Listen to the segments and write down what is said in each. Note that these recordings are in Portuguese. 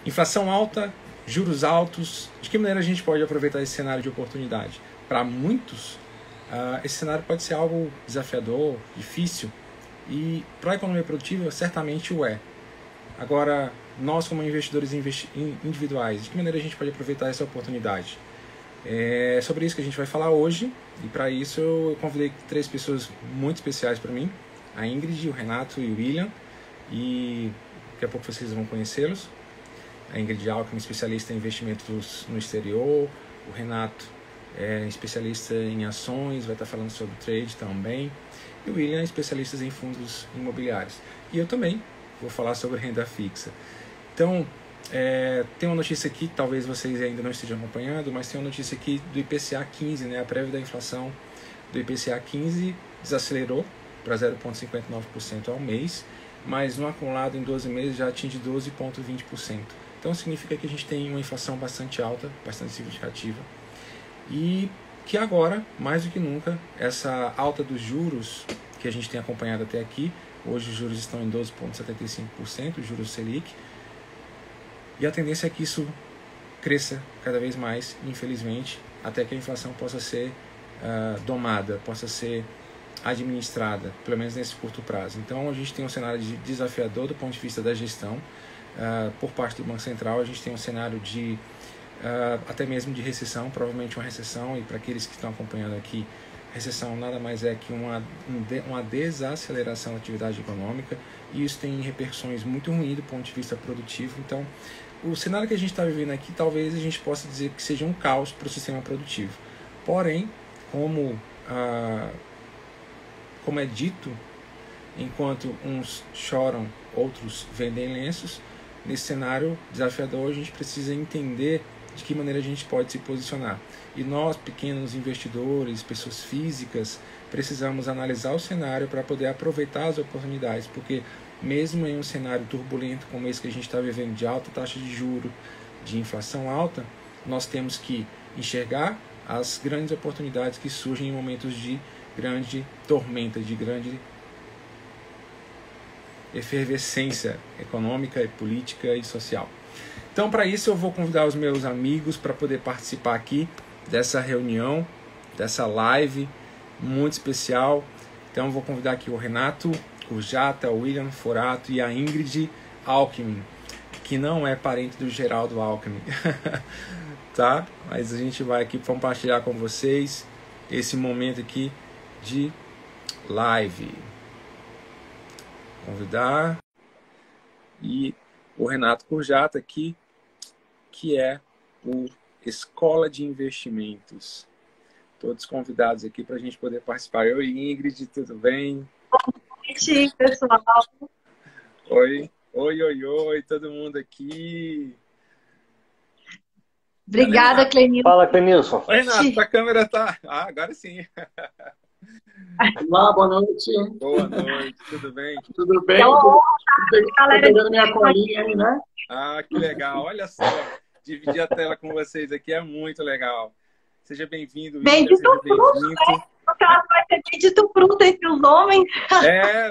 Inflação alta, juros altos. De que maneira a gente pode aproveitar esse cenário de oportunidade? Para muitos, esse cenário pode ser algo desafiador, difícil, e para a economia produtiva certamente o é. Agora, nós como investidores individuais, de que maneira a gente pode aproveitar essa oportunidade? É sobre isso que a gente vai falar hoje, e para isso eu convidei 3 pessoas muito especiais para mim, a Ingrid, o Renato e o William, e daqui a pouco vocês vão conhecê-los. A Ingrid Alckmin, especialista em investimentos no exterior, o Renato é especialista em ações, vai estar falando sobre trade também, e o William é especialista em fundos imobiliários. E eu também vou falar sobre renda fixa. Então, tem uma notícia aqui, talvez vocês ainda não estejam acompanhando, mas tem uma notícia aqui do IPCA 15, né? A prévia da inflação do IPCA 15 desacelerou para 0,59% ao mês, mas no acumulado em 12 meses já atinge 12,20%. Então significa que a gente tem uma inflação bastante alta, bastante significativa, e que agora, mais do que nunca, essa alta dos juros que a gente tem acompanhado até aqui, hoje os juros estão em 12,75%, os juros Selic, e a tendência é que isso cresça cada vez mais, infelizmente, até que a inflação possa ser domada, possa ser administrada, pelo menos nesse curto prazo. Então a gente tem um cenário desafiador do ponto de vista da gestão, por parte do Banco Central. A gente tem um cenário de até mesmo de recessão, provavelmente uma recessão, e para aqueles que estão acompanhando aqui, recessão nada mais é que uma desaceleração da atividade econômica, e isso tem repercussões muito ruins do ponto de vista produtivo. Então, o cenário que a gente está vivendo aqui, talvez a gente possa dizer que seja um caos para o sistema produtivo. Porém, como é dito, enquanto uns choram, outros vendem lenços, nesse cenário desafiador a gente precisa entender de que maneira a gente pode se posicionar. E nós, pequenos investidores, pessoas físicas, precisamos analisar o cenário para poder aproveitar as oportunidades, porque mesmo em um cenário turbulento como esse que a gente está vivendo, de alta taxa de juros, de inflação alta, nós temos que enxergar as grandes oportunidades que surgem em momentos de grande tormenta, de grande efervescência econômica, política e social. Então, para isso, eu vou convidar os meus amigos para poder participar aqui dessa reunião, dessa live muito especial. Então, eu vou convidar aqui o Renato Kurjata, o William Forato e a Ingrid Alckmin, que não é parente do Geraldo Alckmin, tá? Mas a gente vai aqui compartilhar com vocês esse momento aqui de live. Convidar. E o Renato Kurjata aqui, que é o Escola de Investimentos. Todos convidados aqui para a gente poder participar. Oi, Ingrid, tudo bem? Oi, pessoal. Oi, todo mundo aqui. Obrigada, Clenilson. Fala, Clenilson. Oi, Renato, a câmera tá... agora sim. Olá, boa noite. Boa noite, tudo bem? Tudo bem? Galera, pegando minha colinha aí, né? Que legal. Olha só, dividir a tela com vocês aqui é muito legal. Seja bem-vindo, Bendito seja fruto, bem-vindo. né? No caso, vai ser bendito fruto entre os homens.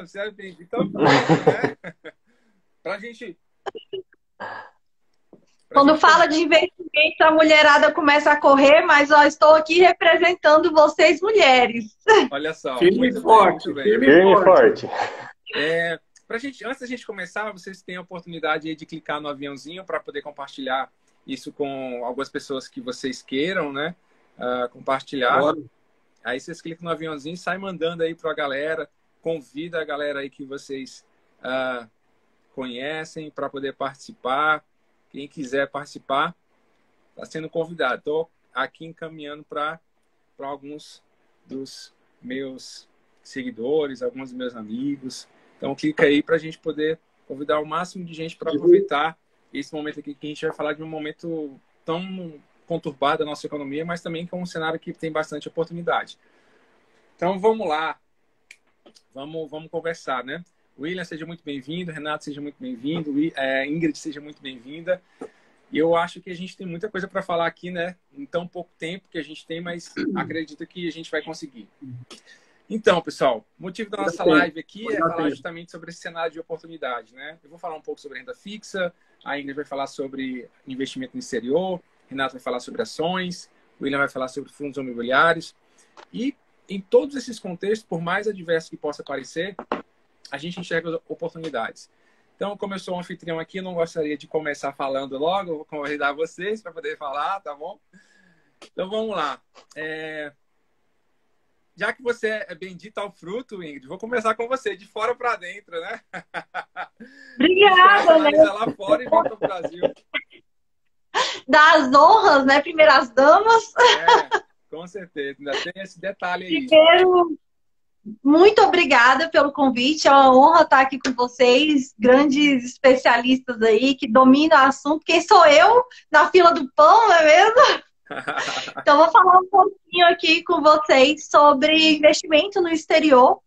Você é bem-vindo. Então, né? Pra gente... Quando fala de investimento, a mulherada começa a correr, mas ó, estou aqui representando vocês, mulheres. Olha só. Firme e forte. Firme e forte. Antes da gente começar, vocês têm a oportunidade de clicar no aviãozinho para poder compartilhar isso com algumas pessoas que vocês queiram, né? Compartilhar. Bora. Aí vocês clicam no aviãozinho, sai mandando aí para a galera, convida a galera aí que vocês conhecem para poder participar. Quem quiser participar, está sendo convidado. Estou aqui encaminhando para alguns dos meus seguidores, alguns dos meus amigos. Então, clica aí para a gente poder convidar o máximo de gente para aproveitar esse momento aqui, que a gente vai falar de um momento tão conturbado da nossa economia, mas também que é um cenário que tem bastante oportunidade. Então, vamos lá. Vamos conversar, né? William, seja muito bem-vindo. Renato, seja muito bem-vindo. Ingrid, seja muito bem-vinda. E eu acho que a gente tem muita coisa para falar aqui, né? Em tão pouco tempo que a gente tem, mas acredito que a gente vai conseguir. Então, pessoal, o motivo da nossa live aqui é falar justamente sobre esse cenário de oportunidade, né? Eu vou falar um pouco sobre renda fixa, a Ingrid vai falar sobre investimento no exterior, Renato vai falar sobre ações, o William vai falar sobre fundos imobiliários. E em todos esses contextos, por mais adverso que possa parecer, a gente enxerga oportunidades. Então, como eu sou um anfitrião aqui, eu não gostaria de começar falando logo, eu vou convidar vocês para poder falar, tá bom? Então, vamos lá. Já que você é bendito ao fruto, Ingrid, vou começar com você, de fora para dentro, né? Obrigada, né? Lá fora e volta para o Brasil. Das honras, né? Primeiras damas. Com certeza. Ainda tem esse detalhe aí. Primeiro, muito obrigada pelo convite. É uma honra estar aqui com vocês, grandes especialistas aí que dominam o assunto. Quem sou eu na fila do pão, não é mesmo? Então, vou falar um pouquinho aqui com vocês sobre investimento no exterior.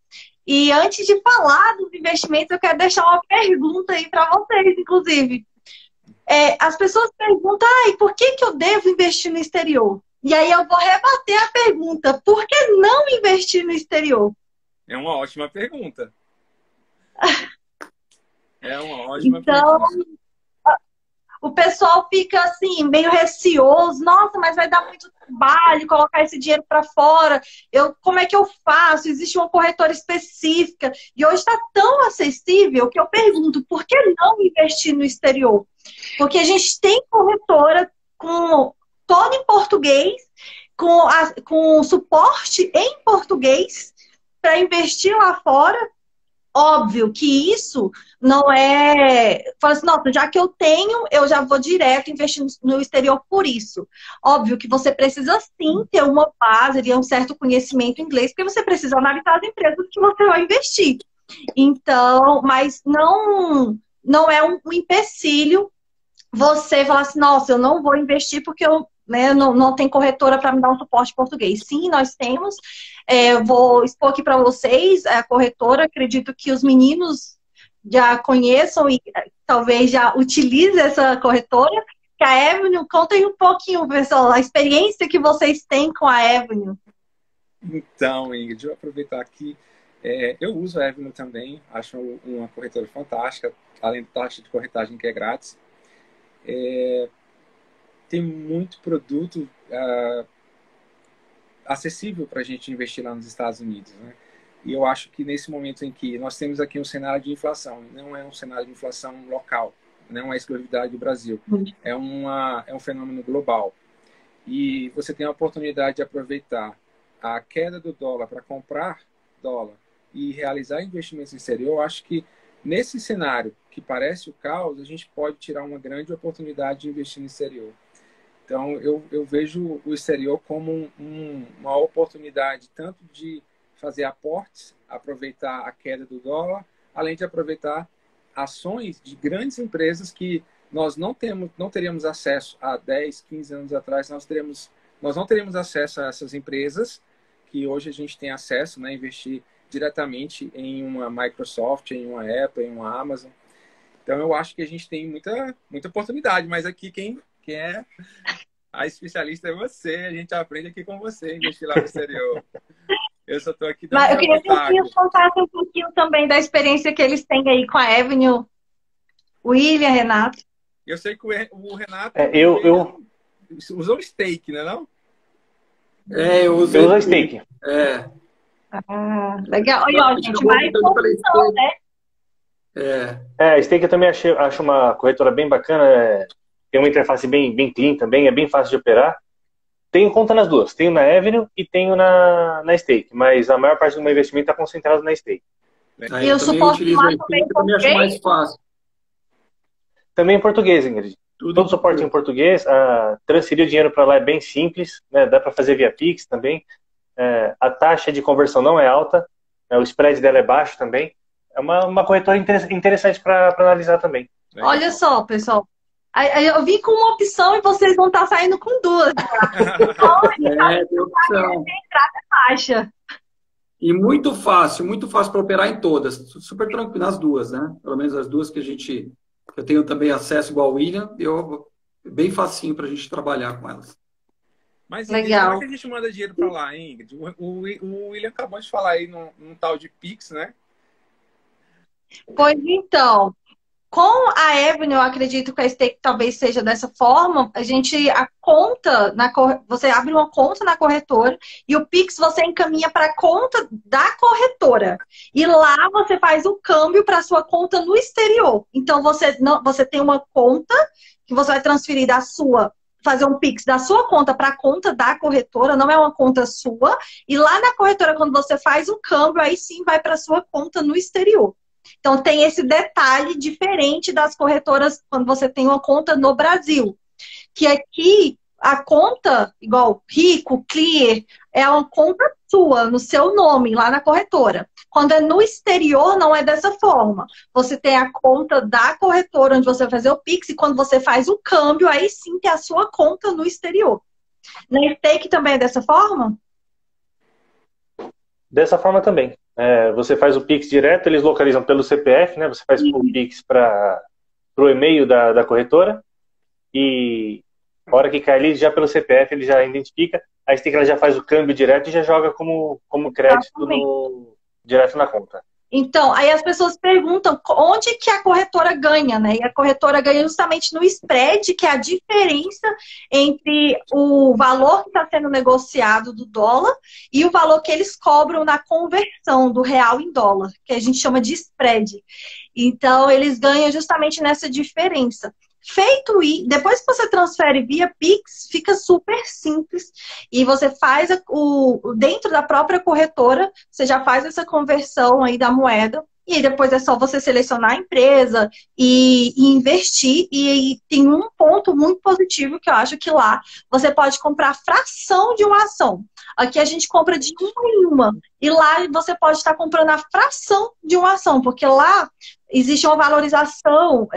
E antes de falar dos investimentos, eu quero deixar uma pergunta aí para vocês, inclusive. As pessoas perguntam, por que eu devo investir no exterior? E aí eu vou rebater a pergunta, por que não investir no exterior? É uma ótima pergunta. É uma ótima pergunta. O pessoal fica assim, meio receoso. Nossa, mas vai dar muito trabalho colocar esse dinheiro para fora. Como é que eu faço? Existe uma corretora específica. E hoje está tão acessível que eu pergunto, por que não investir no exterior? Porque a gente tem corretora com todo em português, com suporte em português para investir lá fora. Óbvio que isso não é... Fala assim, nossa, já que eu tenho, eu já vou direto investir no exterior por isso. Óbvio que você precisa sim ter uma base, um certo conhecimento em inglês, porque você precisa analisar as empresas que você vai investir. Então, mas não é um empecilho você falar assim, nossa, eu não vou investir porque eu não tem corretora para me dar um suporte em português. Sim, nós temos. Vou expor aqui para vocês a corretora. Acredito que os meninos já conheçam e talvez já utilizem essa corretora. Que a Avenue, contem um pouquinho, pessoal, a experiência que vocês têm com a Avenue. Então, Ingrid, eu vou aproveitar aqui. Eu uso a Avenue também. Acho uma corretora fantástica, além da taxa de corretagem que é grátis. Tem muito produto acessível para a gente investir lá nos Estados Unidos, né? E eu acho que nesse momento em que nós temos aqui um cenário de inflação, não é um cenário de inflação local, não é exclusividade do Brasil, é um fenômeno global. E você tem a oportunidade de aproveitar a queda do dólar para comprar dólar e realizar investimentos no exterior. Eu acho que nesse cenário que parece o caos, a gente pode tirar uma grande oportunidade de investir no exterior. Então, eu vejo o exterior como uma oportunidade tanto de fazer aportes, aproveitar a queda do dólar, além de aproveitar ações de grandes empresas que nós não teríamos acesso há 10, 15 anos atrás. Nós não teríamos acesso a essas empresas que hoje a gente tem acesso, né? Investir diretamente em uma Microsoft, em uma Apple, em uma Amazon. Então, eu acho que a gente tem muita oportunidade, mas aqui quem é a especialista é você. A gente aprende aqui com você, investir lá no exterior. Eu só estou aqui dando. Eu queria que vocês contassem um pouquinho também da experiência que eles têm aí com a Avenue. William, Renato. Eu sei que o Renato eu usou o Stake, né, não? Eu usei o Stake. Legal. Olha, gente, mais opção, né? Stake eu também acho uma corretora bem bacana. Tem uma interface bem clean também, é bem fácil de operar. Tenho conta nas duas, tenho na Avenue e tenho na Stake, mas a maior parte do meu investimento está concentrado na Stake. E o suporte lá também também acho mais fácil. Também em português, Ingrid. Todo suporte em português. Transferir o dinheiro para lá é bem simples, né? Dá para fazer via Pix também. A taxa de conversão não é alta, o spread dela é baixo também. É uma corretora interessante para analisar também. Olha só, pessoal. Eu vim com uma opção e vocês vão estar saindo com duas. Tem opção. Taxa. E muito fácil para operar em todas. Super tranquilo nas duas, né? Pelo menos as duas que eu tenho também acesso igual ao William, bem facinho para a gente trabalhar com elas. Mas, Ingrid, como é Legal. que a gente manda dinheiro para lá, hein, Ingrid? O William acabou de falar aí num tal de Pix, né? Pois então, com a Avenue, eu acredito que a stake talvez seja dessa forma. A gente, a conta, você abre uma conta na corretora e o Pix você encaminha para a conta da corretora. E lá você faz o câmbio para a sua conta no exterior. Então você tem uma conta que você vai transferir fazer um Pix da sua conta para a conta da corretora, não é uma conta sua. E lá na corretora, quando você faz o câmbio, aí sim vai para a sua conta no exterior. Então, tem esse detalhe diferente das corretoras quando você tem uma conta no Brasil. Que aqui, a conta, igual Rico, Clear, é uma conta sua, no seu nome, lá na corretora. Quando é no exterior, não é dessa forma. Você tem a conta da corretora, onde você vai fazer o Pix, e quando você faz o câmbio, aí sim tem a sua conta no exterior. Na stake também é dessa forma? Dessa forma também. Você faz o Pix direto, eles localizam pelo CPF, né? Você faz o Pix para o e-mail da corretora e a hora que cai ali, já pelo CPF, ele já identifica, a stake já faz o câmbio direto e já joga como crédito direto na conta. Então, aí as pessoas perguntam onde que a corretora ganha, né? E a corretora ganha justamente no spread, que é a diferença entre o valor que está sendo negociado do dólar e o valor que eles cobram na conversão do real em dólar, que a gente chama de spread. Então, eles ganham justamente nessa diferença. Feito isso, depois que você transfere via Pix, fica super simples e você faz dentro da própria corretora, você já faz essa conversão aí da moeda e aí depois é só você selecionar a empresa e investir. E tem um ponto muito positivo que eu acho que lá você pode comprar fração de uma ação. Aqui a gente compra de uma em uma e lá você pode estar comprando a fração de uma ação, porque lá existe uma valorização,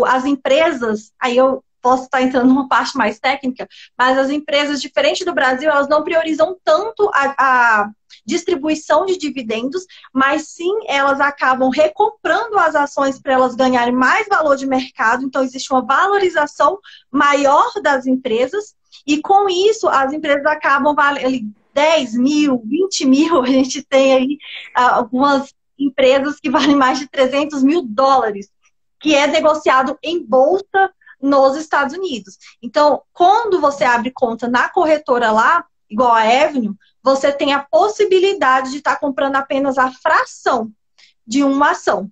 as empresas, aí eu posso estar entrando numa parte mais técnica, mas as empresas, diferente do Brasil, elas não priorizam tanto a distribuição de dividendos, mas sim elas acabam recomprando as ações para elas ganharem mais valor de mercado, então existe uma valorização maior das empresas, e com isso as empresas acabam valendo 10 mil, 20 mil, a gente tem aí algumas empresas que valem mais de 300 mil dólares, que é negociado em bolsa nos Estados Unidos. Então, quando você abre conta na corretora lá, igual a Avenue, você tem a possibilidade de estar comprando apenas a fração de uma ação.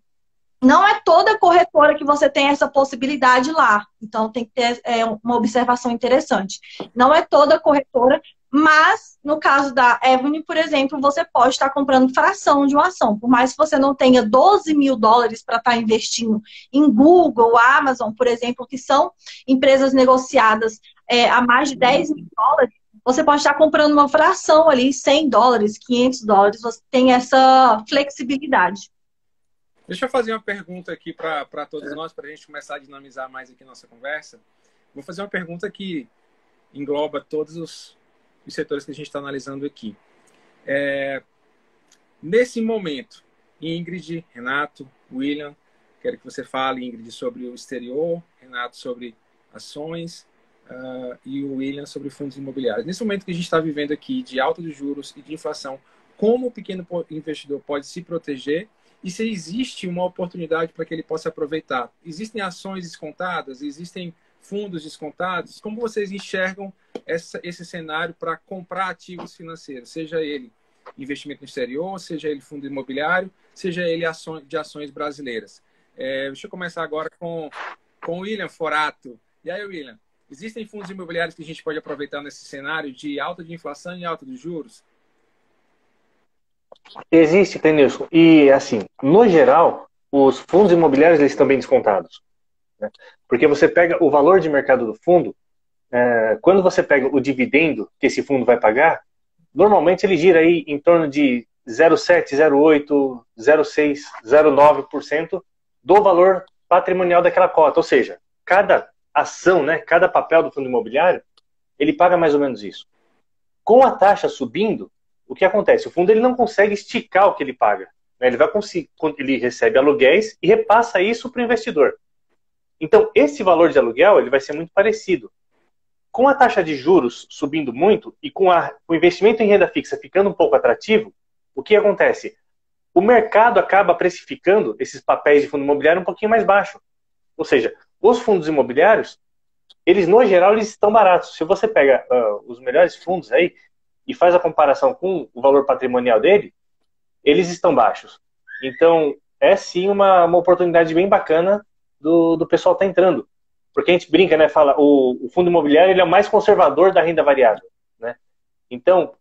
Não é toda corretora que você tem essa possibilidade lá. Então, tem que ter uma observação interessante. Não é toda corretora, mas no caso da Avenue, por exemplo, você pode estar comprando fração de uma ação. Por mais que você não tenha 12 mil dólares para estar investindo em Google, Amazon, por exemplo, que são empresas negociadas a mais de 10 mil dólares, você pode estar comprando uma fração ali, 100 dólares, 500 dólares. Você tem essa flexibilidade. Deixa eu fazer uma pergunta aqui para todos nós, para a gente começar a dinamizar mais aqui nossa conversa. Vou fazer uma pergunta que engloba todos os setores que a gente está analisando aqui. Nesse momento, Ingrid, Renato, William, quero que você fale, Ingrid, sobre o exterior, Renato sobre ações e o William sobre fundos imobiliários. Nesse momento que a gente está vivendo aqui de alta de juros e de inflação, como o pequeno investidor pode se proteger e se existe uma oportunidade para que ele possa aproveitar? Existem ações descontadas? Existem fundos descontados? Como vocês enxergam esse cenário para comprar ativos financeiros? Seja ele investimento no exterior, seja ele fundo imobiliário, seja ele de ações brasileiras. Deixa eu começar agora com o William Forato. E aí, William, existem fundos imobiliários que a gente pode aproveitar nesse cenário de alta de inflação e alta de juros? Existe, Tenilson. E, assim, no geral, os fundos imobiliários eles estão bem descontados, né? Porque você pega o valor de mercado do fundo, quando você pega o dividendo que esse fundo vai pagar, normalmente ele gira aí em torno de 0,7, 0,8, 0,6, 0,9% do valor patrimonial daquela cota. Ou seja, cada ação, né, cada papel do fundo imobiliário, ele paga mais ou menos isso. Com a taxa subindo, o que acontece? O fundo ele não consegue esticar o que ele paga, né? Ele recebe aluguéis e repassa isso para o investidor. Então, esse valor de aluguel ele vai ser muito parecido. com a taxa de juros subindo muito e com o investimento em renda fixa ficando um pouco atrativo, o que acontece? O mercado acaba precificando esses papéis de fundo imobiliário um pouquinho mais baixo. Ou seja, os fundos imobiliários, eles, no geral, eles estão baratos. Se você pega os melhores fundos aí e faz a comparação com o valor patrimonial dele, eles estão baixos. Então, é sim uma oportunidade bem bacana do pessoal estar entrando. Porque a gente brinca, né? Fala, o fundo imobiliário ele é o mais conservador da renda variável, né? Então,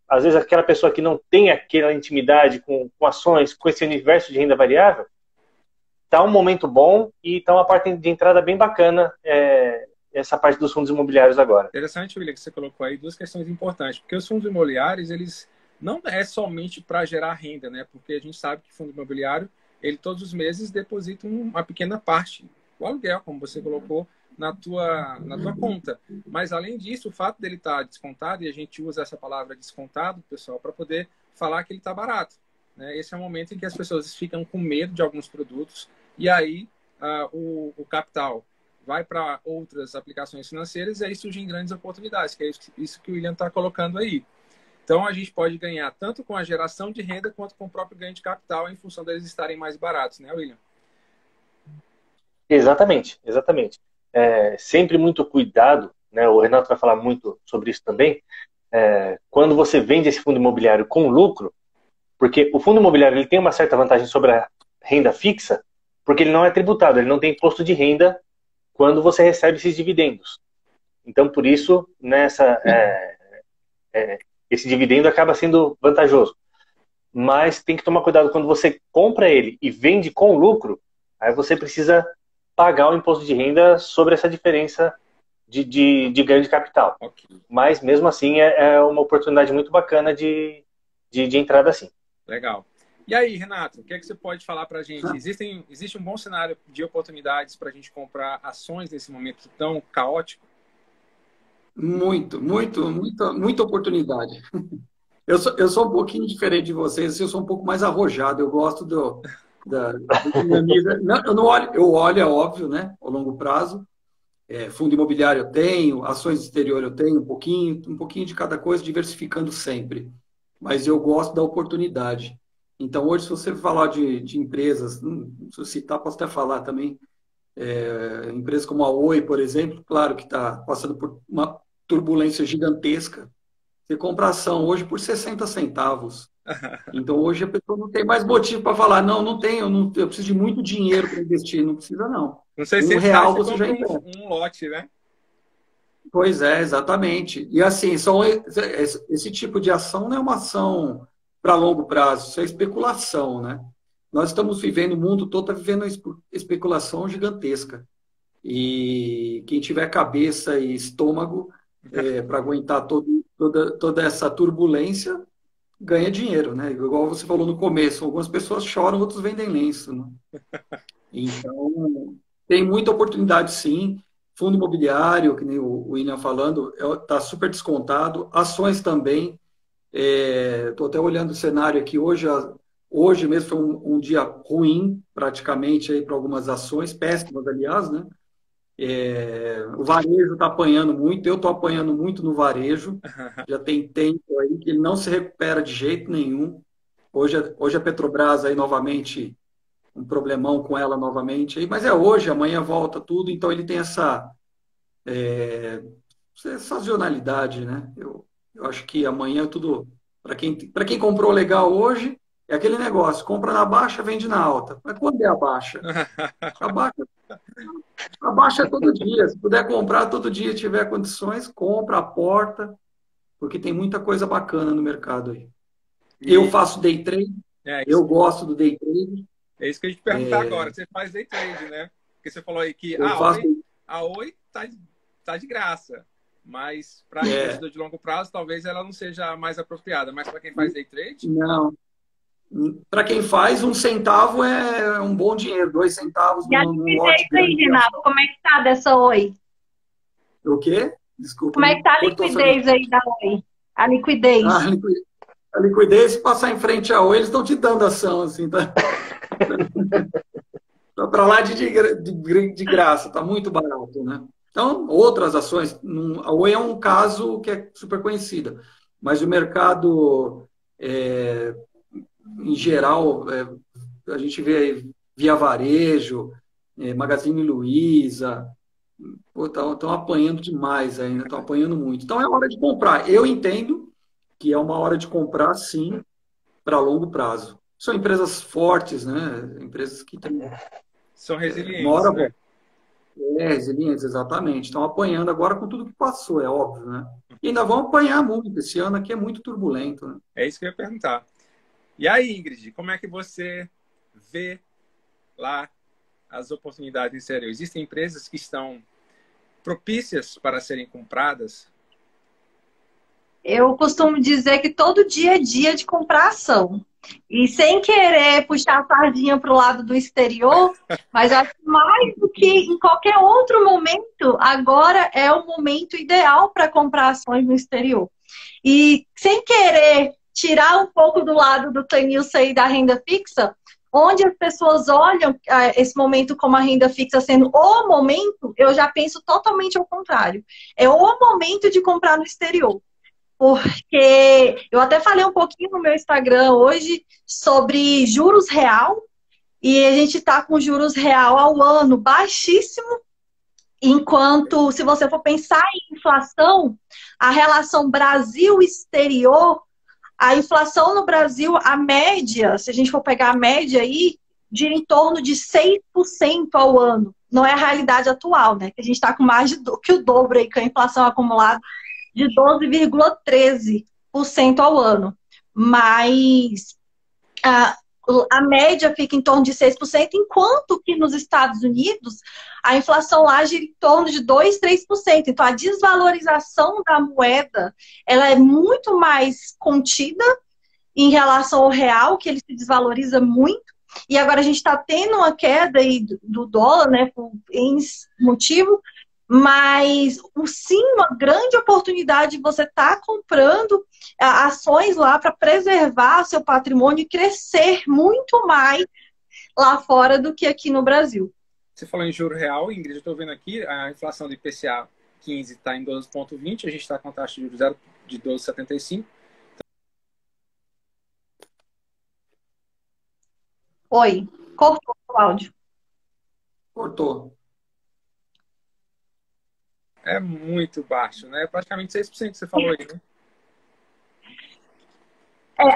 às vezes aquela pessoa que não tem aquela intimidade com ações, com esse universo de renda variável, tá um momento bom e tá uma parte de entrada bem bacana, essa parte dos fundos imobiliários agora. Interessante, William, que você colocou aí duas questões importantes, porque os fundos imobiliários, eles não é somente para gerar renda, né? Porque a gente sabe que fundo imobiliário, ele todos os meses deposita uma pequena parte, o aluguel, como você colocou, na tua conta. Mas, além disso, o fato dele estar descontado, e a gente usa essa palavra descontado, pessoal, para poder falar que ele está barato, né? Esse é o momento em que as pessoas ficam com medo de alguns produtos, e aí o capital vai para outras aplicações financeiras e aí surgem grandes oportunidades, que é isso que o William está colocando aí. Então, a gente pode ganhar tanto com a geração de renda quanto com o próprio ganho de capital em função deles estarem mais baratos, né, William? Exatamente, exatamente. Sempre muito cuidado, né? O Renato vai falar muito sobre isso também. Quando você vende esse fundo imobiliário com lucro, porque o fundo imobiliário ele tem uma certa vantagem sobre a renda fixa, porque ele não é tributado, ele não tem imposto de renda quando você recebe esses dividendos. Então, por isso, esse dividendo acaba sendo vantajoso. Mas tem que tomar cuidado quando você compra ele e vende com lucro, aí você precisa pagar o imposto de renda sobre essa diferença de ganho de capital. Okay. Mas, mesmo assim, é uma oportunidade muito bacana de entrada, sim. Legal. E aí, Renato, o que é que você pode falar para a gente? Existe um bom cenário de oportunidades para a gente comprar ações nesse momento tão caótico? Muita oportunidade. Eu sou um pouquinho diferente de vocês, eu sou um pouco mais arrojado, eu gosto da dinamismo. Eu olho, é óbvio, né, ao longo prazo. Fundo imobiliário eu tenho, ações exterior eu tenho, um pouquinho de cada coisa, diversificando sempre. Mas eu gosto da oportunidade. Então, hoje, se você falar de empresas, se eu citar, posso até falar também, empresas como a Oi, por exemplo, claro que está passando por uma turbulência gigantesca. Você compra ação hoje por 60 centavos. Então, hoje a pessoa não tem mais motivo para falar, não tenho, eu preciso de muito dinheiro para investir. Não precisa, não. Não sei se R$1 você já encontra um lote, né? Pois é, exatamente. E assim, esse tipo de ação não é uma ação para longo prazo, isso é especulação, né? Nós estamos vivendo, o mundo todo está vivendo uma especulação gigantesca. E quem tiver cabeça e estômago para aguentar toda essa turbulência, ganha dinheiro, né? Igual você falou no começo, algumas pessoas choram, outros vendem lenço, né? Então, tem muita oportunidade, sim. Fundo imobiliário, que nem o William falando, está super descontado. Ações também. Estou até olhando o cenário aqui. Hoje mesmo foi um dia ruim, praticamente, para algumas ações, péssimas, aliás, né? O varejo está apanhando muito, eu estou apanhando muito no varejo. Já tem tempo aí que ele não se recupera de jeito nenhum. Hoje a Petrobras aí novamente, um problemão com ela novamente. Aí, mas hoje, amanhã volta tudo, então ele tem essa sazonalidade, né? Eu acho que amanhã tudo, para quem comprou legal hoje, é aquele negócio, compra na baixa, vende na alta. Mas quando é a baixa? A baixa é todo dia. Se puder comprar todo dia, tiver condições, compra, aporta, porque tem muita coisa bacana no mercado aí. Eu faço day trade, eu gosto do day trade. É isso que a gente perguntar agora. Você faz day trade, né? Porque você falou aí que a Oi tá de graça. Mas para investidor de longo prazo, talvez ela não seja mais apropriada. Mas para quem faz day trade? Não. Para quem faz, 1 centavo é um bom dinheiro. 2 centavos e a liquidez aí, Renato? Como é que tá dessa Oi? O quê? Desculpa. Como é que tá a liquidez aí da Oi? A liquidez. A liquidez, se passar em frente à Oi, eles estão te dando ação, assim, tá? Tá para lá de graça, tá muito barato, né? Então, outras ações, a Oi é um caso que é super conhecida, mas o mercado, em geral, a gente vê Via Varejo, Magazine Luiza, estão apanhando demais ainda, estão apanhando muito. Então, é hora de comprar. Eu entendo que é uma hora de comprar, sim, para longo prazo. São empresas fortes, né? Empresas que têm... São resilientes, né? Resilientes, exatamente. Estão apanhando agora com tudo que passou, é óbvio, né? E ainda vão apanhar muito. Esse ano aqui é muito turbulento, né? É isso que eu ia perguntar. E aí, Ingrid, como é que você vê lá as oportunidades em exterior? Existem empresas que estão propícias para serem compradas? Eu costumo dizer que todo dia é dia de comprar ação. E sem querer puxar a sardinha para o lado do exterior, mas acho que mais do que em qualquer outro momento, agora é o momento ideal para comprar ações no exterior. E sem querer tirar um pouco do lado do Clenilson aí da renda fixa, onde as pessoas olham esse momento como a renda fixa sendo o momento, eu já penso totalmente ao contrário. É o momento de comprar no exterior. Porque eu até falei um pouquinho no meu Instagram hoje sobre juros real, e a gente está com juros real ao ano baixíssimo, enquanto, se você for pensar em inflação, a relação Brasil-exterior, a inflação no Brasil, a média, se a gente for pegar a média aí, gira em torno de 6% ao ano. Não é a realidade atual, né? Que a gente está com mais que o dobro aí, com a inflação acumulada de 12,13% ao ano. Mas a média fica em torno de 6%, enquanto que nos Estados Unidos a inflação lá gira em torno de 2%, 3%. Então a desvalorização da moeda ela é muito mais contida em relação ao real, que ele se desvaloriza muito. E agora a gente está tendo uma queda aí do dólar, né, por N motivo. Mas, sim, uma grande oportunidade de você estar comprando ações lá para preservar seu patrimônio e crescer muito mais lá fora do que aqui no Brasil. Você falou em juro real, Ingrid, eu estou vendo aqui, a inflação do IPCA 15 está em 12,20, a gente está com a taxa de juros zero de 12,75. Oi, cortou o áudio. Cortou. É muito baixo, né? Praticamente 6% que você falou aí, né?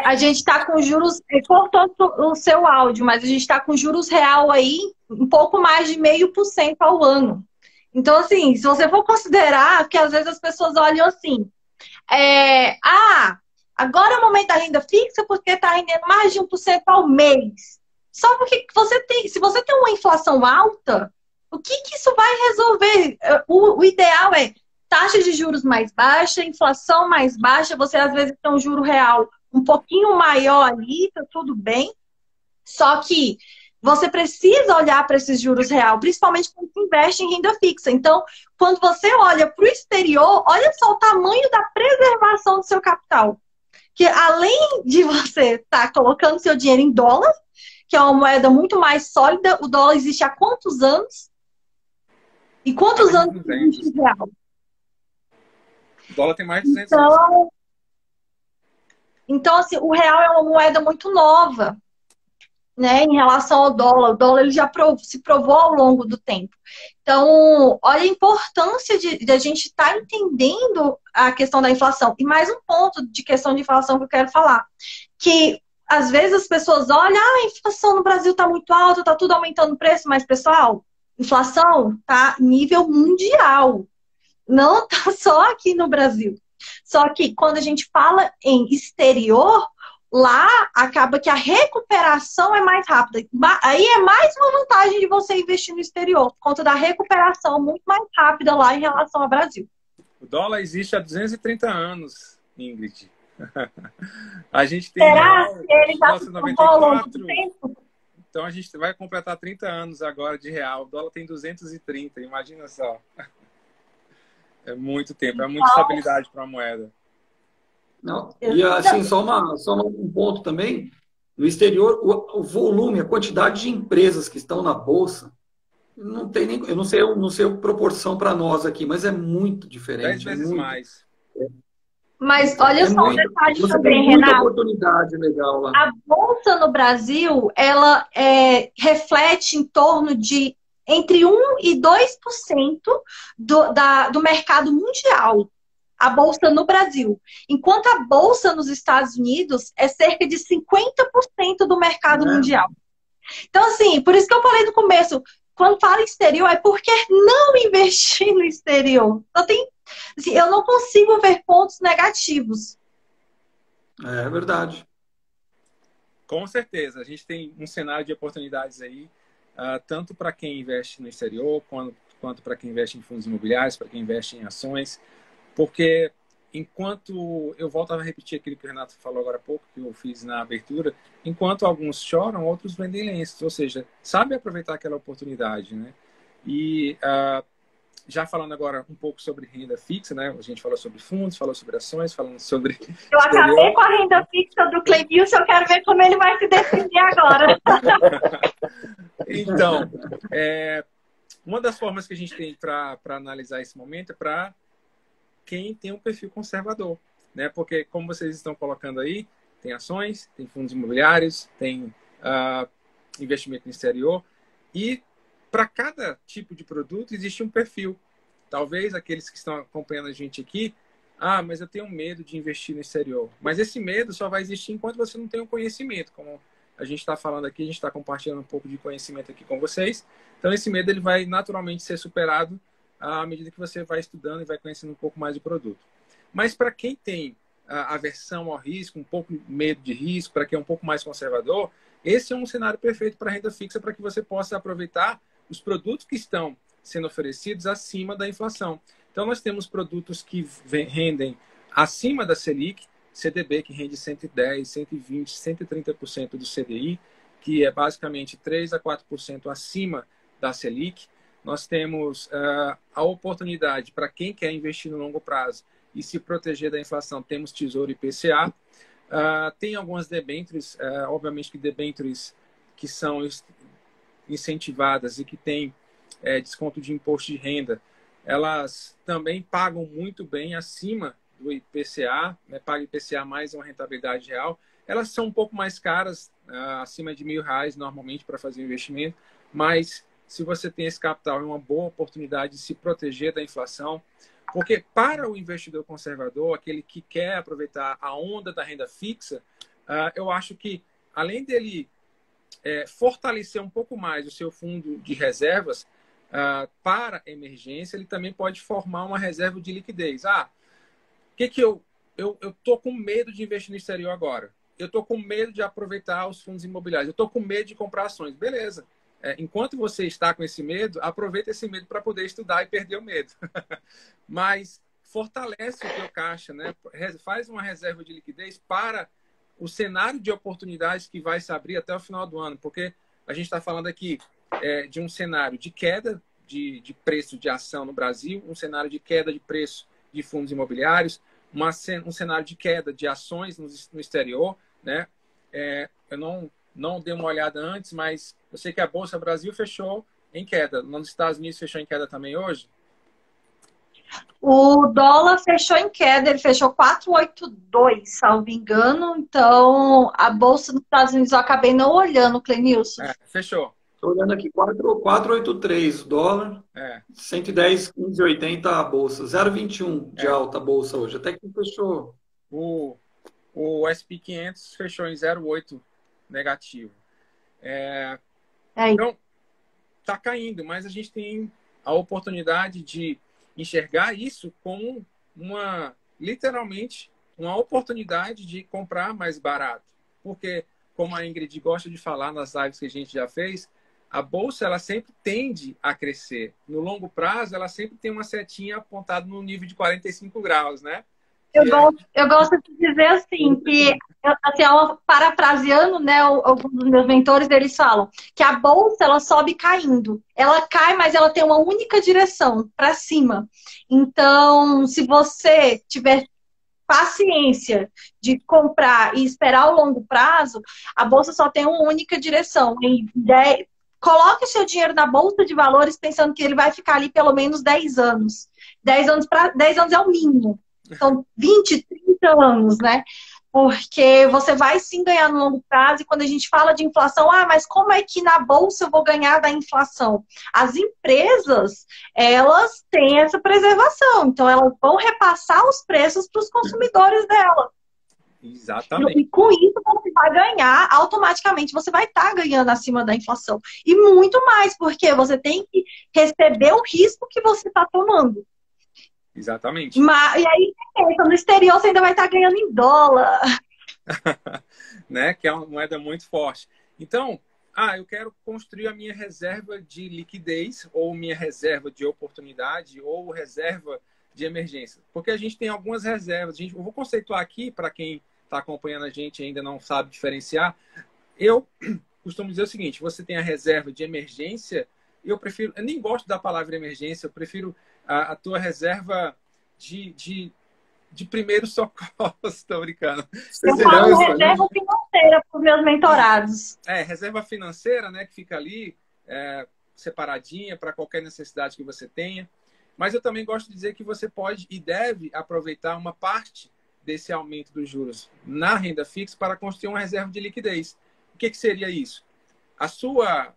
A gente está com juros... Cortou o seu áudio, mas a gente está com juros real aí um pouco mais de 0,5% ao ano. Então, assim, se você for considerar, porque às vezes as pessoas olham assim, agora é o momento da renda fixa porque está rendendo mais de 1% ao mês. Só porque se você tem uma inflação alta, o que isso vai resolver? O ideal é taxa de juros mais baixa, inflação mais baixa, você às vezes tem um juro real um pouquinho maior ali, tá tudo bem. Só que você precisa olhar para esses juros real, principalmente quando você investe em renda fixa. Então, quando você olha para o exterior, olha só o tamanho da preservação do seu capital. Que além de você estar colocando seu dinheiro em dólar, que é uma moeda muito mais sólida, o dólar existe há quantos anos? E quantos anos existe o real? O dólar tem mais de 200 anos. Então, assim, o real é uma moeda muito nova, né, em relação ao dólar. O dólar ele já se provou ao longo do tempo. Então, olha a importância de a gente estar entendendo a questão da inflação. E mais um ponto de questão de inflação que eu quero falar. Que, às vezes, as pessoas olham, a inflação no Brasil está muito alta, está tudo aumentando o preço. Mas, pessoal, inflação está nível mundial. Não está só aqui no Brasil. Só que quando a gente fala em exterior, lá acaba que a recuperação é mais rápida. Aí é mais uma vantagem de você investir no exterior, por conta da recuperação muito mais rápida lá em relação ao Brasil. O dólar existe há 230 anos, Ingrid. A gente tem... Será que ele já se 94, então a gente vai completar 30 anos agora de real. O dólar tem 230, imagina só. É muito tempo, é muita estabilidade para a moeda. Não. E assim, só um ponto também. No exterior, o volume, a quantidade de empresas que estão na Bolsa Não tem nem, eu não sei a proporção para nós aqui, mas é muito 10 diferente. vezes mais. Mas olha só um detalhe Você tem também, muita Renato. oportunidade legal lá. A bolsa no Brasil, ela reflete em torno de entre 1 e 2% do mercado mundial. A bolsa no Brasil. Enquanto a bolsa nos Estados Unidos é cerca de 50% do mercado mundial. Então, assim, por isso que eu falei no começo, quando fala em exterior, é porque não investir no exterior. Assim, eu não consigo ver pontos negativos. É verdade. Com certeza, a gente tem um cenário de oportunidades aí, tanto para quem investe no exterior, quanto para quem investe em fundos imobiliários, para quem investe em ações, porque enquanto, eu volto a repetir aquilo que o Renato falou agora há pouco, que eu fiz na abertura, enquanto alguns choram, outros vendem lenços, ou seja, sabe aproveitar aquela oportunidade, né? E já falando agora um pouco sobre renda fixa, né? A gente falou sobre fundos, falou sobre ações, falando sobre Eu acabei com a renda fixa do Cleilson, eu quero ver como ele vai se defender agora. Então, uma das formas que a gente tem para analisar esse momento é para quem tem um perfil conservador, né? Porque, como vocês estão colocando aí, tem ações, tem fundos imobiliários, tem investimento no exterior, e para cada tipo de produto existe um perfil. Talvez aqueles que estão acompanhando a gente aqui, mas eu tenho medo de investir no exterior. Mas esse medo só vai existir enquanto você não tem o conhecimento. Como a gente está falando aqui, a gente está compartilhando um pouco de conhecimento aqui com vocês. Então, esse medo ele vai naturalmente ser superado à medida que você vai estudando e vai conhecendo um pouco mais do produto. Mas para quem tem aversão ao risco, um pouco medo de risco, para quem é um pouco mais conservador, esse é um cenário perfeito para renda fixa, para que você possa aproveitar os produtos que estão sendo oferecidos acima da inflação. Então, nós temos produtos que rendem acima da Selic, CDB que rende 110, 120, 130% do CDI, que é basicamente 3 a 4% acima da Selic. Nós temos a oportunidade para quem quer investir no longo prazo e se proteger da inflação, temos Tesouro IPCA. Tem algumas debêntures, obviamente que debêntures que são incentivadas e que têm desconto de imposto de renda, elas também pagam muito bem acima do IPCA, né? Paga IPCA mais uma rentabilidade real. Elas são um pouco mais caras, acima de R$1.000 normalmente para fazer o investimento, mas se você tem esse capital, é uma boa oportunidade de se proteger da inflação, porque para o investidor conservador, aquele que quer aproveitar a onda da renda fixa, eu acho que além dele fortalecer um pouco mais o seu fundo de reservas para emergência, ele também pode formar uma reserva de liquidez. Eu estou com medo de investir no exterior agora. Eu estou com medo de aproveitar os fundos imobiliários. Eu estou com medo de comprar ações. Beleza. Enquanto você está com esse medo, aproveita esse medo para poder estudar e perder o medo. Mas fortalece o teu caixa, né? Faz uma reserva de liquidez para o cenário de oportunidades que vai se abrir até o final do ano. Porque a gente está falando aqui de um cenário de queda de preço de ação no Brasil, um cenário de queda de preço de fundos imobiliários, um cenário de queda de ações no exterior, né? Eu não dei uma olhada antes, mas eu sei que a Bolsa Brasil fechou em queda. Nos Estados Unidos fechou em queda também hoje? O dólar fechou em queda, ele fechou 4,82, salvo engano. Então, a Bolsa dos Estados Unidos eu acabei não olhando, Clenilson. Fechou. Estou olhando aqui, 4,83 o dólar, 110,1580 a bolsa, 0,21 de alta a bolsa hoje, até que fechou. O SP 500 fechou em 0,8 negativo. Então, está caindo, mas a gente tem a oportunidade de enxergar isso como literalmente, uma oportunidade de comprar mais barato. Porque, como a Ingrid gosta de falar nas lives que a gente já fez, a bolsa ela sempre tende a crescer. No longo prazo, ela sempre tem uma setinha apontada no nível de 45 graus, né? Eu gosto de dizer assim, que, assim, parafraseando, né, alguns dos meus mentores, eles falam que a bolsa, ela sobe caindo. Ela cai, mas ela tem uma única direção, para cima. Então, se você tiver paciência de comprar e esperar o longo prazo, a bolsa só tem uma única direção. coloque seu dinheiro na bolsa de valores pensando que ele vai ficar ali pelo menos 10 anos. 10 anos é o mínimo. São 20, 30 anos, né? Porque você vai sim ganhar no longo prazo, e quando a gente fala de inflação, mas como é que na bolsa eu vou ganhar da inflação? As empresas, elas têm essa preservação, então elas vão repassar os preços para os consumidores dela. Exatamente. E com isso você vai ganhar, automaticamente você vai estar ganhando acima da inflação. E muito mais, porque você tem que receber o risco que você está tomando. Exatamente. E aí, no exterior, você ainda vai estar ganhando em dólar. Né? Que é uma moeda muito forte. Então, eu quero construir a minha reserva de liquidez, ou minha reserva de oportunidade, ou reserva de emergência. Porque a gente tem algumas reservas. Eu vou conceituar aqui, para quem está acompanhando a gente e ainda não sabe diferenciar. Eu costumo dizer o seguinte: você tem a reserva de emergência. Eu nem gosto da palavra emergência, eu prefiro a tua reserva de primeiros socorros. Estou brincando. Eu falo reserva financeira para os meus mentorados. Reserva financeira, né, que fica ali separadinha para qualquer necessidade que você tenha. Mas eu também gosto de dizer que você pode e deve aproveitar uma parte desse aumento dos juros na renda fixa para construir uma reserva de liquidez. O que seria isso?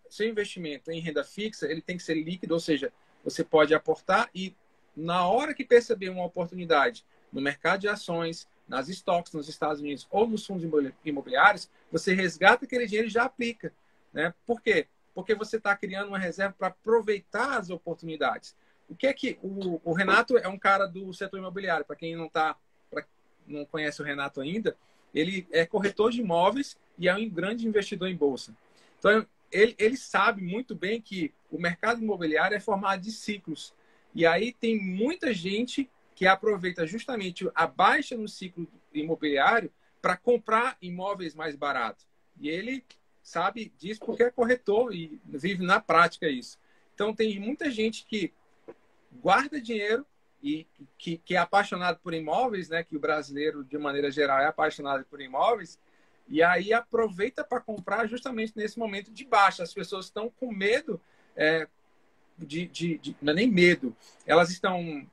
Seu investimento em renda fixa, ele tem que ser líquido, ou seja, você pode aportar e na hora que perceber uma oportunidade no mercado de ações, nas stocks nos Estados Unidos ou nos fundos imobiliários, você resgata aquele dinheiro e já aplica, né? Por quê? Porque você está criando uma reserva para aproveitar as oportunidades. O que é que o Renato é um cara do setor imobiliário? Para quem não conhece o Renato ainda, ele é corretor de imóveis e é um grande investidor em bolsa. Então, ele sabe muito bem que o mercado imobiliário é formado de ciclos. E aí tem muita gente que aproveita justamente a baixa no ciclo imobiliário para comprar imóveis mais baratos. E ele sabe disso porque é corretor e vive na prática isso. Então, tem muita gente que guarda dinheiro e que é apaixonado por imóveis, né? Que o brasileiro, de maneira geral, é apaixonado por imóveis. E aí aproveita para comprar justamente nesse momento de baixa. As pessoas estão com medo, não é nem medo, elas estão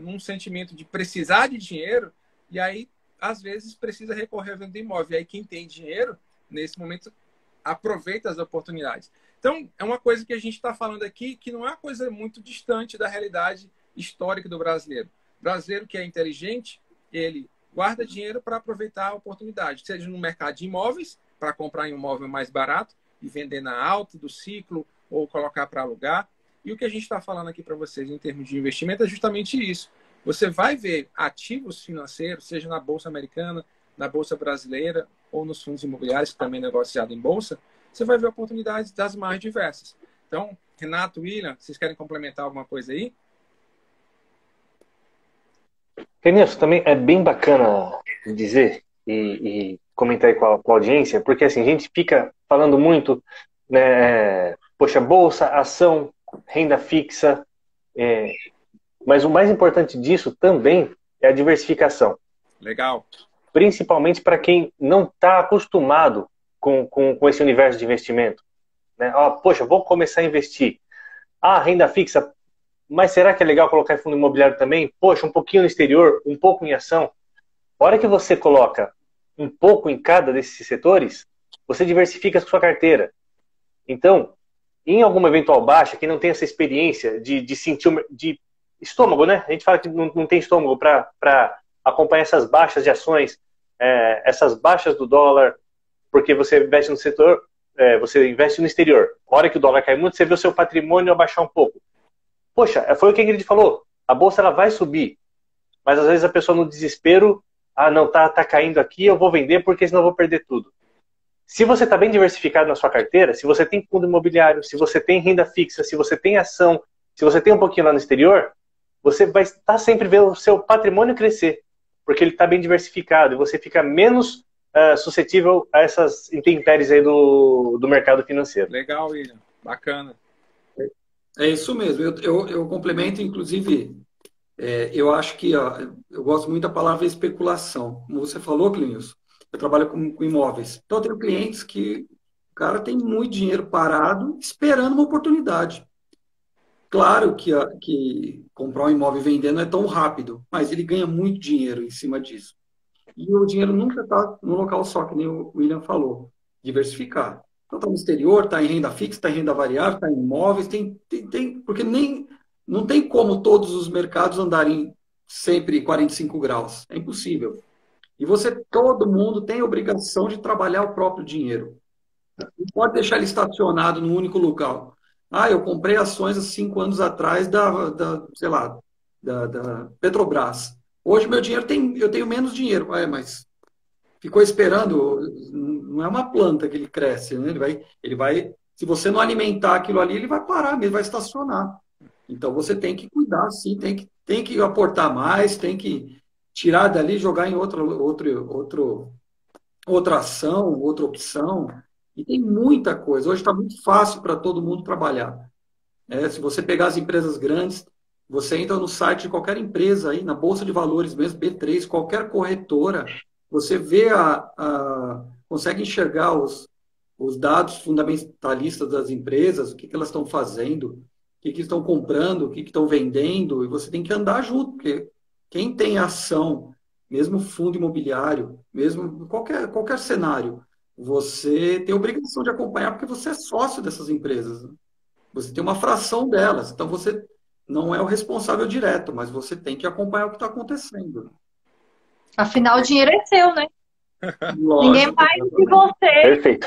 num sentimento de precisar de dinheiro, e aí, às vezes, precisa recorrer à venda do imóvel. E aí, quem tem dinheiro, nesse momento, aproveita as oportunidades. Então, é uma coisa que a gente está falando aqui, que não é uma coisa muito distante da realidade histórica do brasileiro. O brasileiro que é inteligente, ele guarda dinheiro para aproveitar a oportunidade, seja no mercado de imóveis, para comprar um imóvel mais barato e vender na alta do ciclo, ou colocar para alugar. E o que a gente está falando aqui para vocês em termos de investimento é justamente isso. Você vai ver ativos financeiros, seja na Bolsa Americana, na Bolsa Brasileira ou nos fundos imobiliários, que também é negociado em Bolsa, você vai ver oportunidades das mais diversas. Então, Renato, William, vocês querem complementar alguma coisa aí? Kenilson, também é bem bacana dizer e comentar aí com a audiência, porque assim, a gente fica falando muito, né, poxa, bolsa, ação, renda fixa, mas o mais importante disso também é a diversificação. Legal. Principalmente para quem não está acostumado com esse universo de investimento. Né? Poxa, vou começar a investir. Renda fixa, mas será que é legal colocar em fundo imobiliário também? Poxa, um pouquinho no exterior, um pouco em ação. A hora que você coloca um pouco em cada desses setores, você diversifica a sua carteira. Então, em alguma eventual baixa, quem não tem essa experiência de sentir de estômago, né? A gente fala que não tem estômago para acompanhar essas baixas de ações, essas baixas do dólar, porque você investe no setor, você investe no exterior. A hora que o dólar cai muito, você vê o seu patrimônio abaixar um pouco. Poxa, foi o que a Ingrid falou. A bolsa ela vai subir, mas às vezes a pessoa no desespero, não, tá caindo aqui, eu vou vender porque senão eu vou perder tudo. Se você está bem diversificado na sua carteira, se você tem fundo imobiliário, se você tem renda fixa, se você tem ação, se você tem um pouquinho lá no exterior, você vai estar sempre vendo o seu patrimônio crescer, porque ele está bem diversificado e você fica menos suscetível a essas intempéries aí do mercado financeiro. Legal, William. Bacana. É isso mesmo. Eu complemento, inclusive, eu acho que eu gosto muito da palavra especulação. Como você falou, Clinilson, eu trabalho com imóveis. Então, eu tenho clientes que o cara tem muito dinheiro parado esperando uma oportunidade. Claro que comprar um imóvel e vender não é tão rápido, mas ele ganha muito dinheiro em cima disso. E o dinheiro nunca está no local só, que nem o William falou. Diversificar. Então, está no exterior, está em renda fixa, está em renda variável, está em imóveis, porque não tem como todos os mercados andarem sempre 45 graus. É impossível. E todo mundo tem a obrigação de trabalhar o próprio dinheiro. Não pode deixar ele estacionado num único lugar. Ah, eu comprei ações há 5 anos atrás sei lá, da Petrobras. Hoje meu dinheiro eu tenho menos dinheiro. Mas ficou esperando, não é uma planta que ele cresce, né? Se você não alimentar aquilo ali, ele vai parar mesmo, vai estacionar. Então você tem que cuidar, sim, tem que aportar mais, tem que tirar dali e jogar em outra ação, outra opção. E tem muita coisa. Hoje está muito fácil para todo mundo trabalhar. Se você pegar as empresas grandes, você entra no site de qualquer empresa aí, na Bolsa de Valores mesmo, B3, qualquer corretora, você vê consegue enxergar os dados fundamentalistas das empresas, o que elas estão fazendo, o que estão comprando, o que estão vendendo, e você tem que andar junto, porque quem tem ação, mesmo fundo imobiliário, mesmo qualquer cenário, você tem obrigação de acompanhar, porque você é sócio dessas empresas, né? Você tem uma fração delas, então você não é o responsável direto, mas você tem que acompanhar o que está acontecendo. Afinal, o dinheiro é seu, né? Lógico, ninguém mais de você. Perfeito.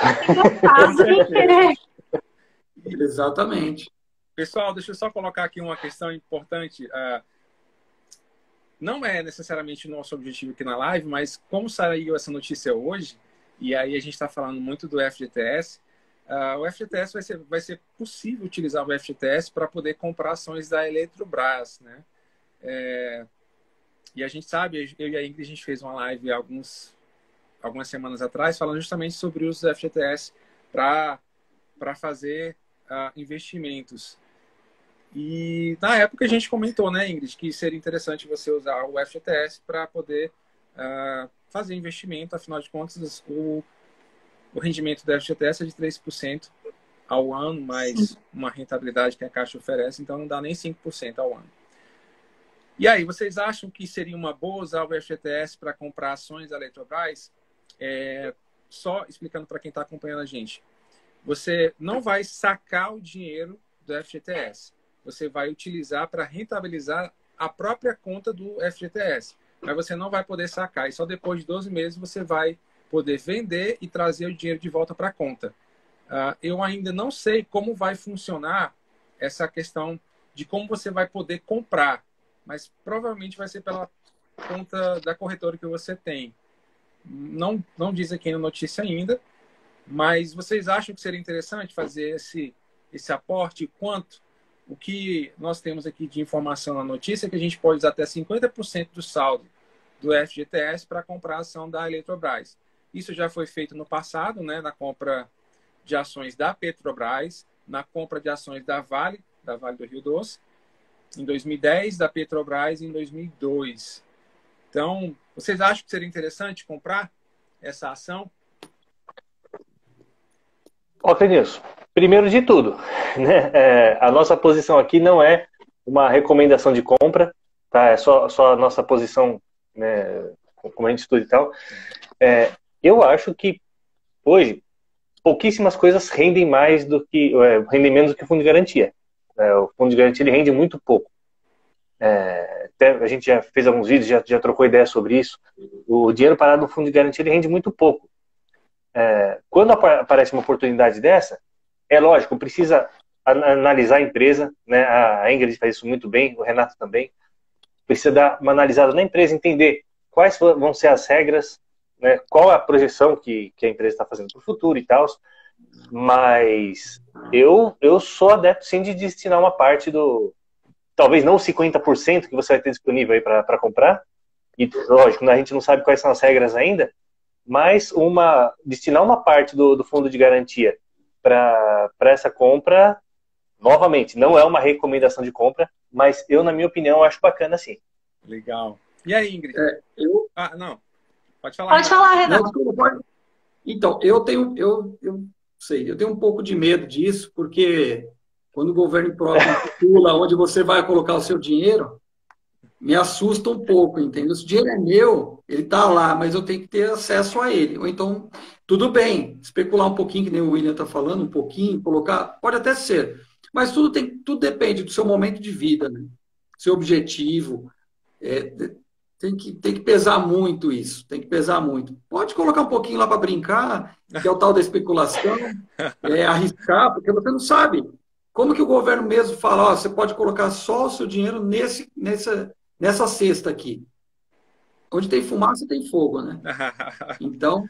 Exatamente. Pessoal, deixa eu só colocar aqui uma questão importante. Não é necessariamente o nosso objetivo aqui na live, mas como saiu essa notícia hoje, e aí a gente está falando muito do FGTS, o FGTS vai ser possível utilizar o FGTS para poder comprar ações da Eletrobras, né? E a gente sabe, eu e a Ingrid, a gente fez uma live algumas semanas atrás falando justamente sobre o uso do FGTS para fazer investimentos. E na época a gente comentou, né, Ingrid, que seria interessante você usar o FGTS para poder fazer investimento. Afinal de contas, o rendimento do FGTS é de 3% ao ano, mais uma rentabilidade que a Caixa oferece, então não dá nem 5% ao ano. E aí, vocês acham que seria uma boa usar o FGTS para comprar ações da Eletrobras? Só explicando para quem está acompanhando a gente. Você não vai sacar o dinheiro do FGTS. Você vai utilizar para rentabilizar a própria conta do FGTS. Mas você não vai poder sacar. E só depois de 12 meses você vai poder vender e trazer o dinheiro de volta para a conta. Eu ainda não sei como vai funcionar essa questão de como você vai poder comprar. Mas provavelmente vai ser pela conta da corretora que você tem. Não diz aqui na notícia ainda, mas vocês acham que seria interessante fazer esse aporte? O que nós temos aqui de informação na notícia é que a gente pode usar até 50% do saldo do FGTS para comprar a ação da Eletrobras. Isso já foi feito no passado, né, na compra de ações da Petrobras, na compra de ações da Vale do Rio Doce, em 2010, da Petrobras em 2002. Então, vocês acham que seria interessante comprar essa ação? Ó, Clenilson, primeiro de tudo, né, a nossa posição aqui não é uma recomendação de compra, tá? É só a nossa posição, né, como a gente estuda e tal. Eu acho que hoje pouquíssimas coisas rendem mais rendem menos do que o fundo de garantia. O fundo de garantia ele rende muito pouco. Até a gente já fez alguns vídeos, já trocou ideia sobre isso. O dinheiro parado no fundo de garantia ele rende muito pouco. Quando aparece uma oportunidade dessa, é lógico, precisa analisar a empresa, né? A Ingrid faz isso muito bem, o Renato também. Precisa dar uma analisada na empresa, entender quais vão ser as regras, né? Qual a projeção que a empresa está fazendo para o futuro e tal. Mas eu sou adepto sim de destinar uma parte talvez não 50% que você vai ter disponível aí para comprar. E lógico, a gente não sabe quais são as regras ainda, mas destinar uma parte do fundo de garantia para essa compra, novamente, não é uma recomendação de compra, mas eu, na minha opinião, acho bacana sim. Legal. E aí, Ingrid? Não. Pode falar. Pode falar, Renato. Então, eu sei, eu tenho um pouco de medo disso, porque quando o governo próprio pula onde você vai colocar o seu dinheiro, me assusta um pouco, entendeu? Se o dinheiro é meu, ele está lá, mas eu tenho que ter acesso a ele. Ou então, tudo bem, especular um pouquinho, que nem o William está falando, um pouquinho, colocar, pode até ser. Mas tudo depende do seu momento de vida, né? Seu objetivo. Tem que pesar muito isso, tem que pesar muito. Pode colocar um pouquinho lá para brincar, que é o tal da especulação, arriscar, porque você não sabe. Como que o governo mesmo fala, ó, você pode colocar só o seu dinheiro nessa cesta aqui. Onde tem fumaça, tem fogo, né? Então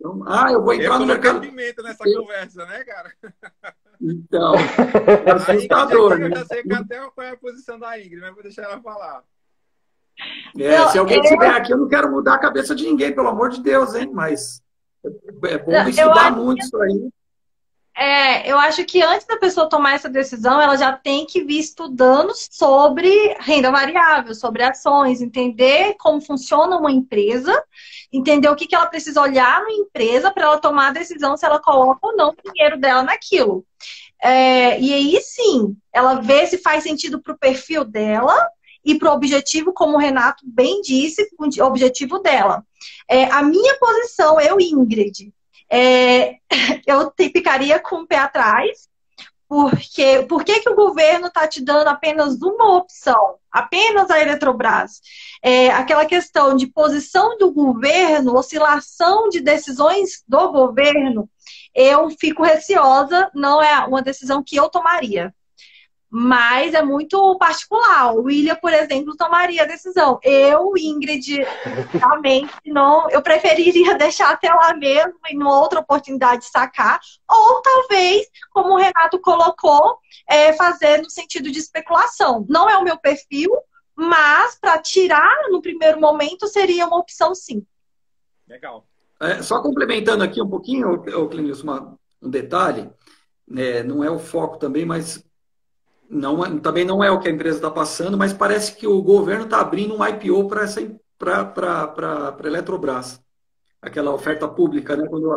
eu vou entrar no mercado... pimenta nessa conversa, né, cara? Então, é assustador, né? Eu já sei até qual é a posição da Ingrid, mas vou deixar ela falar. Se alguém estiver aqui, eu não quero mudar a cabeça de ninguém, pelo amor de Deus, hein? Mas é bom estudar muito isso aí. Eu acho que antes da pessoa tomar essa decisão, ela já tem que vir estudando sobre renda variável, sobre ações, entender como funciona uma empresa, entender o que ela precisa olhar na empresa para ela tomar a decisão se ela coloca ou não o dinheiro dela naquilo. E aí sim, ela vê se faz sentido para o perfil dela e para o objetivo, como o Renato bem disse, o objetivo dela. A minha posição, Ingrid, eu ficaria com o pé atrás, porque por que o governo está te dando apenas uma opção, apenas a Eletrobras? Aquela questão de posição do governo, oscilação de decisões do governo, eu fico receosa, não é uma decisão que eu tomaria. Mas é muito particular. O William, por exemplo, tomaria a decisão. Eu, Ingrid, realmente não. Eu preferiria deixar até lá mesmo e numa outra oportunidade sacar. Ou talvez, como o Renato colocou, fazer no sentido de especulação. Não é o meu perfil, mas para tirar no primeiro momento seria uma opção sim. Legal. Só complementando aqui um pouquinho, Clínio, um detalhe, não é o foco também, mas também não é o que a empresa está passando, mas parece que o governo está abrindo um IPO para a Eletrobras. Aquela oferta pública, né? Quando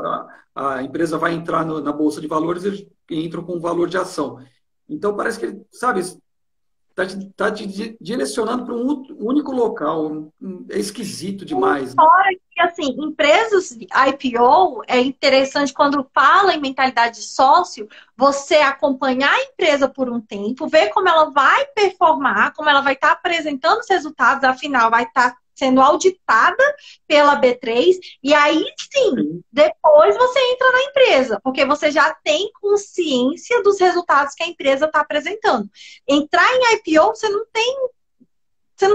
a empresa vai entrar na Bolsa de Valores, eles entram com valor de ação. Então, parece que ele, sabe, está te direcionando para um único local. É esquisito demais. Fora que, assim, empresas IPO, é interessante quando fala em mentalidade de sócio, você acompanhar a empresa por um tempo, ver como ela vai performar, como ela vai estar apresentando os resultados, afinal, vai estar sendo auditada pela B3, e aí sim, depois você entra na empresa, porque você já tem consciência dos resultados que a empresa está apresentando. Entrar em IPO, você não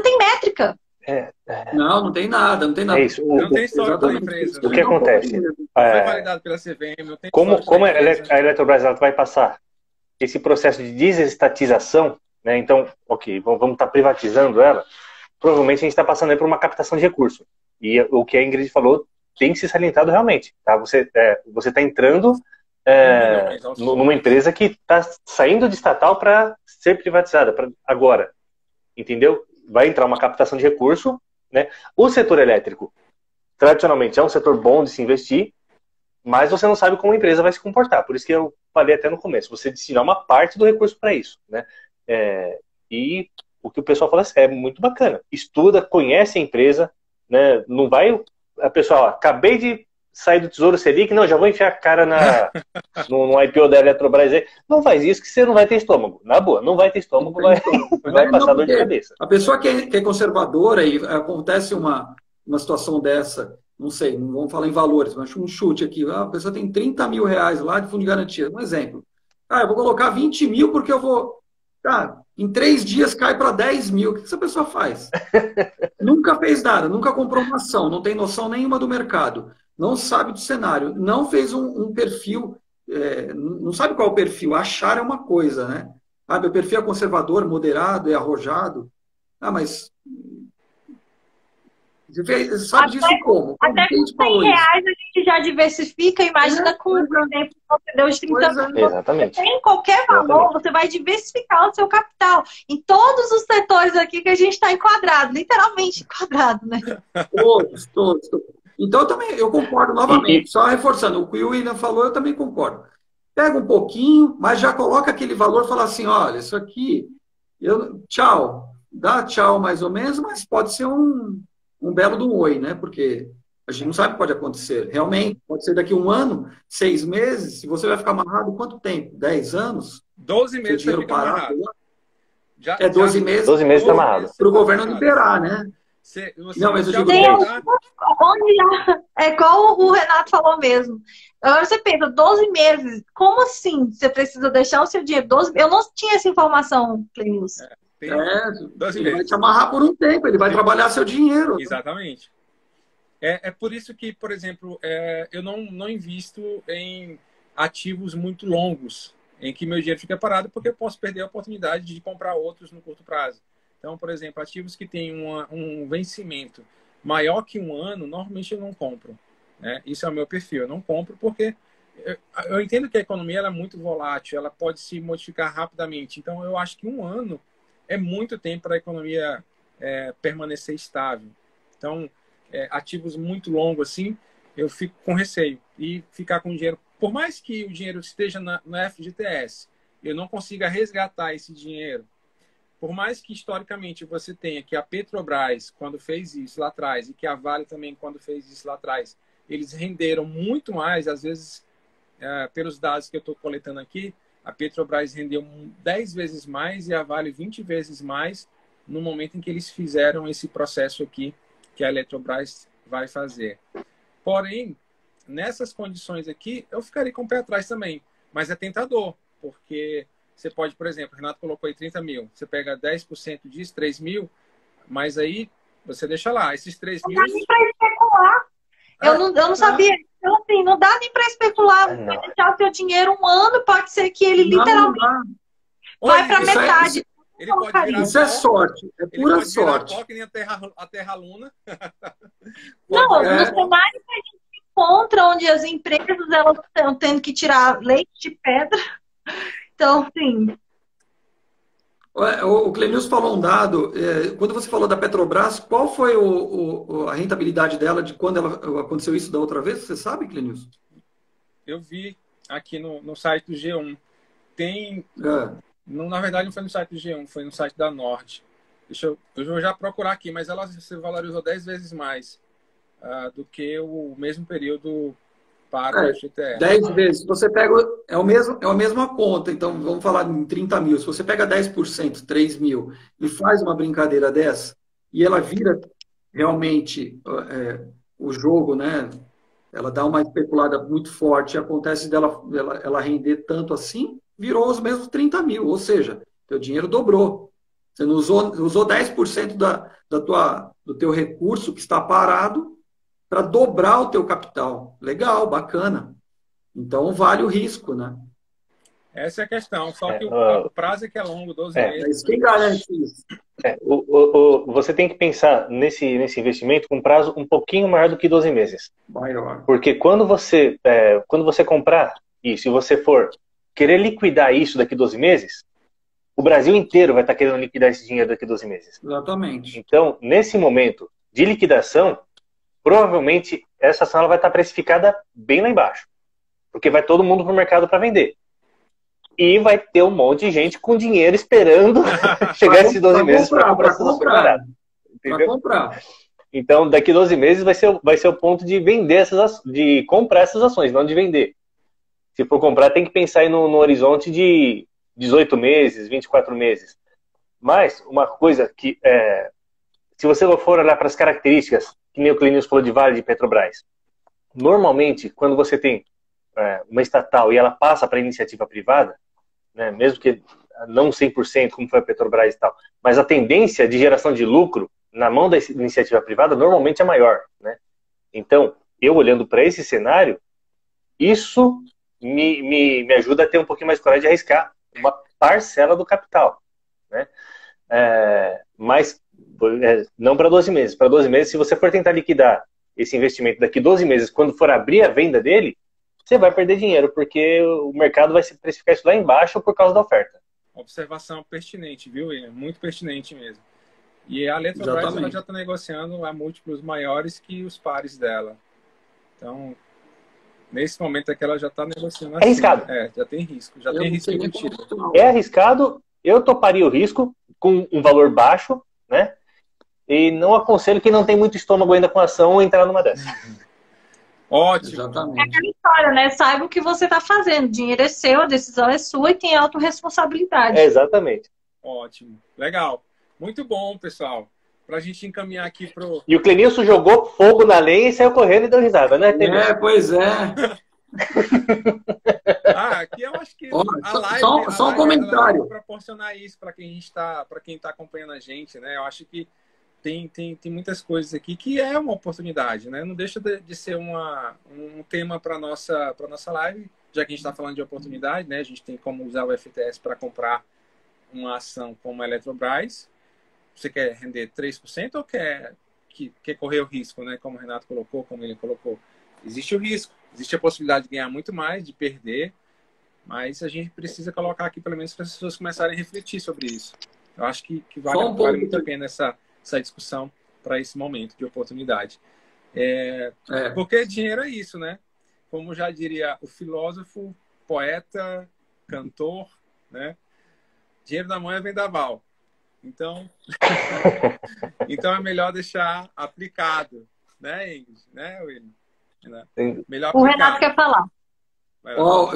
tem métrica. Não tem nada, não tem nada. É isso. Não tem história da empresa. O que acontece? Foi validado pela CVM, não tem como a Eletrobras vai passar esse processo de desestatização, né? Então, ok, vamos estar privatizando ela. Provavelmente a gente está passando aí por uma captação de recursos. E o que a Ingrid falou tem que ser salientado realmente. Tá? Você está entrando numa empresa que está saindo de estatal para ser privatizada agora. Entendeu? Vai entrar uma captação de recurso. Né? O setor elétrico, tradicionalmente, é um setor bom de se investir, mas você não sabe como a empresa vai se comportar. Por isso que eu falei até no começo, você destinar uma parte do recurso para isso. Né? E o que o pessoal fala é muito bacana. Estuda, conhece a empresa, né? Não vai... A pessoa, acabei de sair do Tesouro Selic, não, já vou enfiar a cara no IPO da Eletrobras. Não faz isso que você não vai ter estômago. Na boa, não vai ter estômago, vai passar dor de cabeça. A pessoa que é conservadora e acontece uma situação dessa, não sei, não vamos falar em valores, mas um chute aqui. A pessoa tem 30 mil reais lá de fundo de garantia. Um exemplo. Eu vou colocar 20 mil porque eu vou... em 3 dias cai para 10 mil. O que essa pessoa faz? Nunca fez nada, nunca comprou uma ação, não tem noção nenhuma do mercado, não sabe do cenário, não fez um perfil, não sabe qual é o perfil. Achar é uma coisa, né? Meu perfil é conservador, moderado, é arrojado. Mas você sabe disso como? Até com 100 reais a gente já diversifica. Imagina com, por exemplo, você deu os 30 mil. Exatamente. Você tem qualquer valor, você vai diversificar o seu capital. Em todos os setores aqui que a gente está enquadrado, literalmente enquadrado, né? Todos. Então, eu concordo novamente, só reforçando, o que o William falou, eu também concordo. Pega um pouquinho, mas já coloca aquele valor e fala assim, olha, isso aqui, tchau, dá tchau mais ou menos, mas pode ser um belo de um oi, né? Porque a gente não sabe o que pode acontecer. Realmente, pode ser daqui 1 ano, 6 meses, se você vai ficar amarrado, quanto tempo? 10 anos? 12 meses seu dinheiro você fica amarrado. É 12 meses. 12 meses está amarrado. Para o governo liberar, né? Não, mas eu digo é igual o Renato falou mesmo. Agora você pensa, 12 meses, como assim? Você precisa deixar o seu dinheiro 12 meses? Eu não tinha essa informação, Cleilson. Ele vai te amarrar por um tempo, ele vai trabalhar seu dinheiro. Exatamente. É por isso que, por exemplo, eu não invisto em ativos muito longos, em que meu dinheiro fica parado, porque eu posso perder a oportunidade de comprar outros no curto prazo. Então, por exemplo, ativos que têm um vencimento maior que 1 ano, normalmente eu não compro. Né? Isso é o meu perfil. Eu não compro porque eu entendo que a economia ela é muito volátil, ela pode se modificar rapidamente. Então, eu acho que 1 ano é muito tempo para a economia permanecer estável. Então, ativos muito longos assim, eu fico com receio. E ficar com dinheiro, por mais que o dinheiro esteja no FGTS, eu não consiga resgatar esse dinheiro. Por mais que historicamente você tenha que a Petrobras, quando fez isso lá atrás, e que a Vale também, quando fez isso lá atrás, eles renderam muito mais, às vezes, pelos dados que eu estou coletando aqui, a Petrobras rendeu 10 vezes mais e a Vale 20 vezes mais no momento em que eles fizeram esse processo aqui que a Eletrobras vai fazer. Porém, nessas condições aqui, eu ficaria com o pé atrás também. Mas é tentador, porque você pode, por exemplo, o Renato colocou aí 30 mil, você pega 10% disso, 3 mil, mas aí você deixa lá, esses 3 mil... Não dá nem para especular. Eu não sabia. Então, assim, não dá nem para especular. Você deixar o seu dinheiro 1 ano, pode ser que ele literalmente vai para metade. Ele pode virar isso é sorte, é pura sorte. Ele pode virar a Terra-Luna. Não, no cenário que a gente encontra, onde as empresas elas estão tendo que tirar leite de pedra. Então, sim. O Clenilson falou um dado. Quando você falou da Petrobras, qual foi a rentabilidade dela de quando aconteceu isso da outra vez? Você sabe, Clenilson? Eu vi aqui no site do G1. Tem... na verdade, não foi no site do G1, foi no site da Norte. Eu vou já procurar aqui, mas ela se valorizou 10 vezes mais do que o mesmo período para o FGTS. 10 vezes. Você pega... É a mesma conta, então vamos falar em 30 mil. Se você pega 10%, 3 mil, e faz uma brincadeira dessa, e ela vira realmente o jogo, né? Ela dá uma especulada muito forte, acontece ela render tanto assim, virou os mesmos 30 mil, ou seja, teu dinheiro dobrou. Você não usou 10% do teu recurso que está parado para dobrar o teu capital. Legal, bacana. Então, vale o risco, né? Essa é a questão. Só que o prazo é que é longo, 12 meses. Mas quem garante isso? Você tem que pensar nesse investimento com um prazo um pouquinho maior do que 12 meses. Maior. Porque quando você comprar isso, se você for querer liquidar isso daqui 12 meses, o Brasil inteiro vai estar querendo liquidar esse dinheiro daqui 12 meses. Exatamente. Então, nesse momento de liquidação, provavelmente essa ação ela vai estar precificada bem lá embaixo. Porque vai todo mundo para o mercado para vender. E vai ter um monte de gente com dinheiro esperando chegar esses 12 meses para comprar. Então, daqui 12 meses vai ser o ponto de vender de comprar essas ações, não de vender. Se for comprar, tem que pensar aí no horizonte de 18 meses, 24 meses. Mas, uma coisa que, se você for olhar para as características, que nem o Clenilson falou de Vale de Petrobras, normalmente, quando você tem uma estatal e ela passa para a iniciativa privada, né, mesmo que não 100% como foi a Petrobras e tal, mas a tendência de geração de lucro na mão da iniciativa privada normalmente é maior. Né? Então, eu olhando para esse cenário, isso me ajuda a ter um pouquinho mais de coragem de arriscar uma parcela do capital. Né? Mas não para 12 meses. Para 12 meses, se você for tentar liquidar esse investimento daqui 12 meses, quando for abrir a venda dele, você vai perder dinheiro, porque o mercado vai se precificar isso lá embaixo por causa da oferta. Observação pertinente, viu, William? Muito pertinente mesmo. E a Eletrobras já está negociando a múltiplos maiores que os pares dela. Então, nesse momento aqui ela já está negociando É arriscado. já tem risco, já tem risco embutido. É arriscado, eu toparia o risco com um valor baixo, né? E não aconselho quem não tem muito estômago ainda com a ação entrar numa dessas. Ótimo. Exatamente. É aquela história, né? Saiba o que você está fazendo. O dinheiro é seu, a decisão é sua e tem autorresponsabilidade. Exatamente. Ótimo. Legal. Muito bom, pessoal. Para a gente encaminhar aqui pro... E o Clenilson jogou fogo na lenha e saiu correndo e deu risada, né? Pois é. Aqui eu acho que Ó, a live, só um comentário. Proporcionar isso para quem está acompanhando a gente, né? Eu acho que tem muitas coisas aqui que é uma oportunidade, né? Não deixa de ser um tema para nossa live, já que a gente está falando de oportunidade, né? A gente tem como usar o FTS para comprar uma ação como a Eletrobras. Você quer render 3% ou quer correr o risco, né? Como o Renato colocou, como ele colocou. Existe o risco, existe a possibilidade de ganhar muito mais, de perder, mas a gente precisa colocar aqui, pelo menos, para as pessoas começarem a refletir sobre isso. Eu acho que vale muito a pena essa discussão para esse momento de oportunidade. Porque dinheiro é isso, né? Como já diria o filósofo, poeta, cantor, né? Dinheiro na mão é vendaval. Então, então é melhor deixar aplicado, né, Ingrid? Né, William? Melhor O Renato quer falar.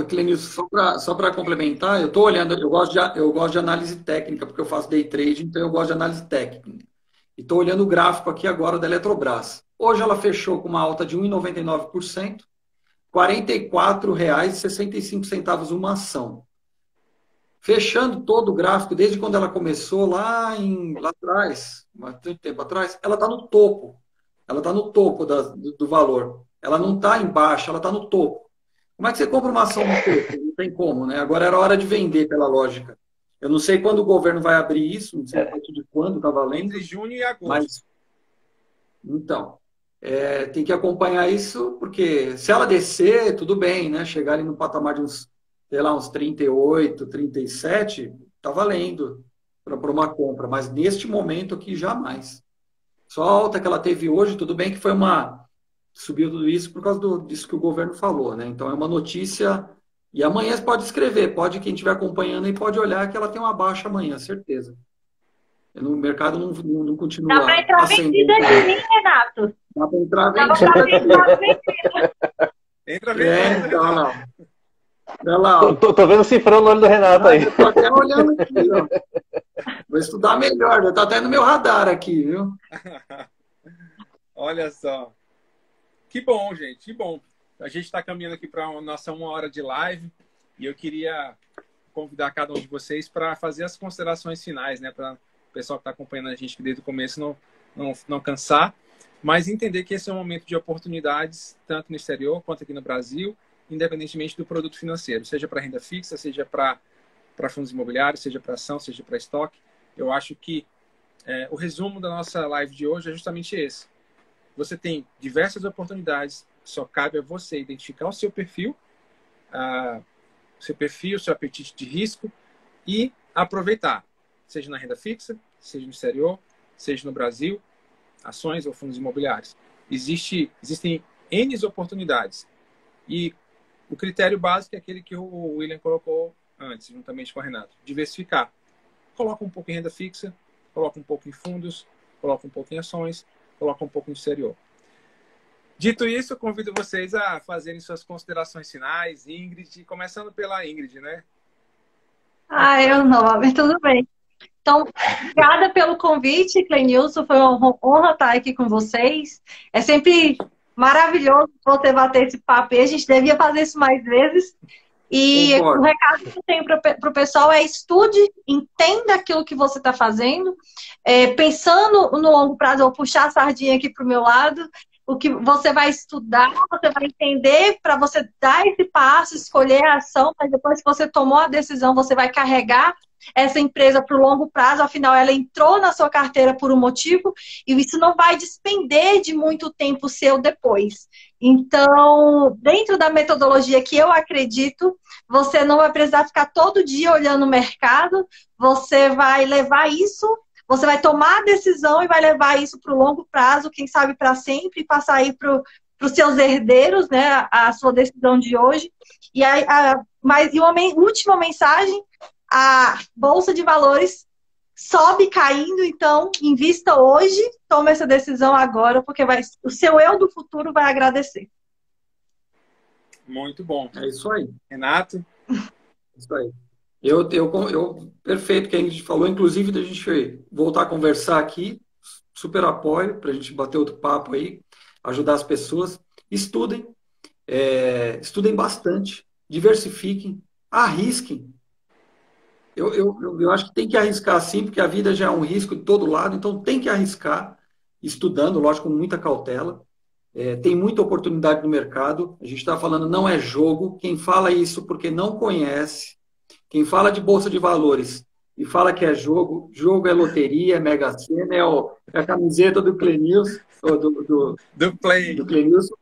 Clenilson, só para complementar, eu estou olhando, eu gosto de análise técnica, porque eu faço day trade, então eu gosto de análise técnica. E estou olhando o gráfico aqui agora da Eletrobras. Hoje ela fechou com uma alta de 1,99%, R$ 44,65 uma ação. Fechando todo o gráfico, desde quando ela começou lá atrás, muito tempo atrás, ela está no topo. Ela está no topo do valor. Ela não está embaixo, ela está no topo. Como é que você compra uma ação no topo? Não tem como, né? Agora era hora de vender, pela lógica. Eu não sei quando o governo vai abrir isso, não sei a partir de quando está valendo. Entre junho e agosto. Mas, então, tem que acompanhar isso, porque se ela descer, tudo bem, né? Chegar ali no patamar de uns 38, 37, está valendo para uma compra. Mas neste momento aqui, jamais. Só a alta que ela teve hoje, tudo bem que foi subiu tudo isso por causa disso que o governo falou, né? Então é uma notícia. E amanhã você pode escrever, quem estiver acompanhando aí pode olhar que ela tem uma baixa amanhã, certeza. No mercado não continua. Dá para entrar vendida de mim, Renato. Dá para entrar vendida. Entra vendida. Então, não. Olha lá, tô vendo o cifrão no olho do Renato aí. Tô até olhando aqui, ó. Vou estudar melhor, tá até no meu radar aqui, viu? Olha só. Que bom, gente, que bom. A gente está caminhando aqui para a nossa 1 hora de live e eu queria convidar cada um de vocês para fazer as considerações finais, né? Para o pessoal que está acompanhando a gente desde o começo não cansar, mas entender que esse é um momento de oportunidades, tanto no exterior quanto aqui no Brasil, independentemente do produto financeiro, seja para renda fixa, seja para fundos imobiliários, seja para ação, seja para estoque. Eu acho que o resumo da nossa live de hoje é justamente esse. Você tem diversas oportunidades, só cabe a você identificar o seu perfil, seu apetite de risco e aproveitar, seja na renda fixa, seja no exterior, seja no Brasil, ações ou fundos imobiliários. Existem N oportunidades. E o critério básico é aquele que o William colocou antes, juntamente com o Renato. Diversificar. Coloca um pouco em renda fixa, coloca um pouco em fundos, coloca um pouco em ações, coloca um pouco no exterior. Dito isso, eu convido vocês a fazerem suas considerações finais. Ingrid, começando pela Ingrid, né? Eu não, mas tudo bem. Então, obrigada pelo convite, Clenilson. Foi uma honra estar aqui com vocês. É sempre maravilhoso você bater esse papo. A gente devia fazer isso mais vezes. E o recado que eu tenho para o pessoal é estude, entenda aquilo que você está fazendo. Pensando no longo prazo, eu vou puxar a sardinha aqui para o meu lado. O que você vai estudar, você vai entender para você dar esse passo, escolher a ação, mas depois que você tomou a decisão, você vai carregar essa empresa para o longo prazo, afinal ela entrou na sua carteira por um motivo e isso não vai despender de muito tempo seu depois. Então, dentro da metodologia que eu acredito, você não vai precisar ficar todo dia olhando o mercado, você vai levar isso, você vai tomar a decisão e vai levar isso para o longo prazo, quem sabe para sempre, e passar aí para os seus herdeiros, né, a sua decisão de hoje. E aí, uma última mensagem, a Bolsa de Valores sobe caindo, então invista hoje, tome essa decisão agora, porque o seu eu do futuro vai agradecer. Muito bom. É isso aí. Renato? Isso aí. Perfeito que a gente falou, inclusive, da gente voltar a conversar aqui, super apoio para a gente bater outro papo aí, ajudar as pessoas. Estudem, estudem bastante, diversifiquem, arrisquem. Eu acho que tem que arriscar sim, porque a vida já é um risco de todo lado, então tem que arriscar, estudando, lógico, com muita cautela. Tem muita oportunidade no mercado. A gente está falando, não é jogo. Quem fala isso porque não conhece, quem fala de Bolsa de Valores e fala que é jogo, jogo é loteria, é Mega Sena, é a camiseta do Clenilson, do Play. Do Clenilson.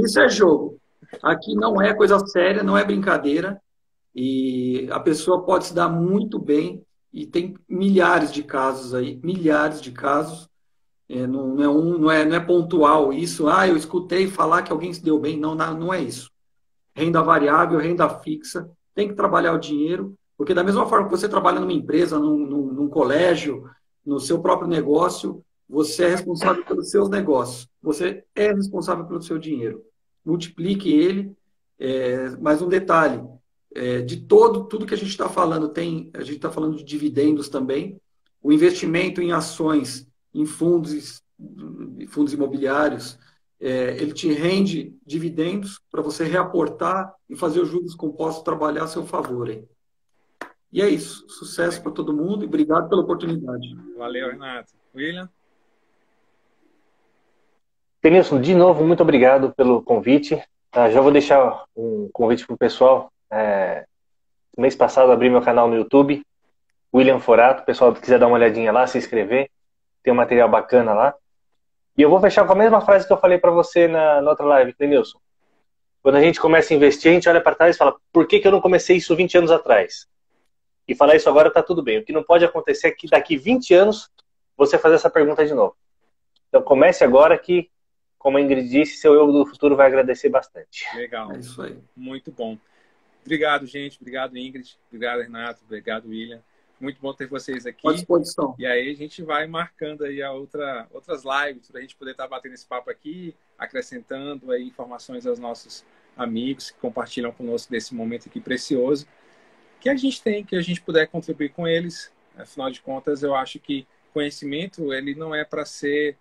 Isso é jogo. Aqui não é coisa séria, não é brincadeira. E a pessoa pode se dar muito bem, e tem milhares de casos aí, milhares de casos. Não é pontual isso. Eu escutei falar que alguém se deu bem. Não é isso. Renda variável, renda fixa, tem que trabalhar o dinheiro, porque da mesma forma que você trabalha numa empresa, num colégio, no seu próprio negócio, você é responsável pelos seus negócios. Você é responsável pelo seu dinheiro. Multiplique ele. Mais um detalhe. De tudo que a gente está falando, a gente está falando de dividendos também. O investimento em ações, em fundos imobiliários, ele te rende dividendos para você reaportar e fazer os juros compostos trabalhar a seu favor. Hein? E é isso. Sucesso para todo mundo e obrigado pela oportunidade. Valeu, Renato. William? Clenilson, de novo, muito obrigado pelo convite. Já vou deixar um convite para o pessoal. Mês passado abri meu canal no YouTube, William Forato. O pessoal quiser dar uma olhadinha lá, se inscrever, tem um material bacana lá. E eu vou fechar com a mesma frase que eu falei para você na outra live, Clenilson. Quando a gente começa a investir, a gente olha para trás e fala, por que eu não comecei isso 20 anos atrás? E falar isso agora está tudo bem. O que não pode acontecer é que daqui 20 anos você fazer essa pergunta de novo. Então comece agora que, como a Ingrid disse, seu eu do futuro vai agradecer bastante. Legal. É isso aí. Muito bom. Obrigado, gente. Obrigado, Ingrid. Obrigado, Renato. Obrigado, William. Muito bom ter vocês aqui. À disposição. E aí a gente vai marcando aí outras lives para a gente poder estar batendo esse papo aqui, acrescentando aí informações aos nossos amigos que compartilham conosco desse momento aqui precioso que a gente tem, que a gente puder contribuir com eles. Afinal de contas, eu acho que conhecimento ele não é para ser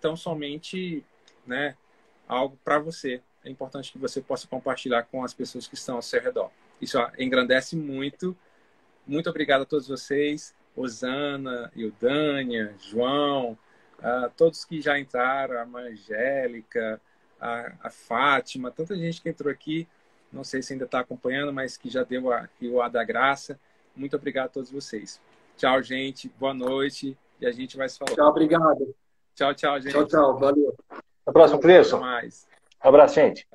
tão somente, né, algo para você. É importante que você possa compartilhar com as pessoas que estão ao seu redor. Isso engrandece muito. Muito obrigado a todos vocês, Osana, Ildânia, João, todos que já entraram, a Angélica, a Fátima, tanta gente que entrou aqui, não sei se ainda está acompanhando, mas que já deu aqui o A da Graça. Muito obrigado a todos vocês. Tchau, gente. Boa noite. E a gente vai se falar. Tchau, obrigado. Tchau, gente. Tchau, valeu. Até a próxima, Clenilson. Até mais. Um abraço, gente.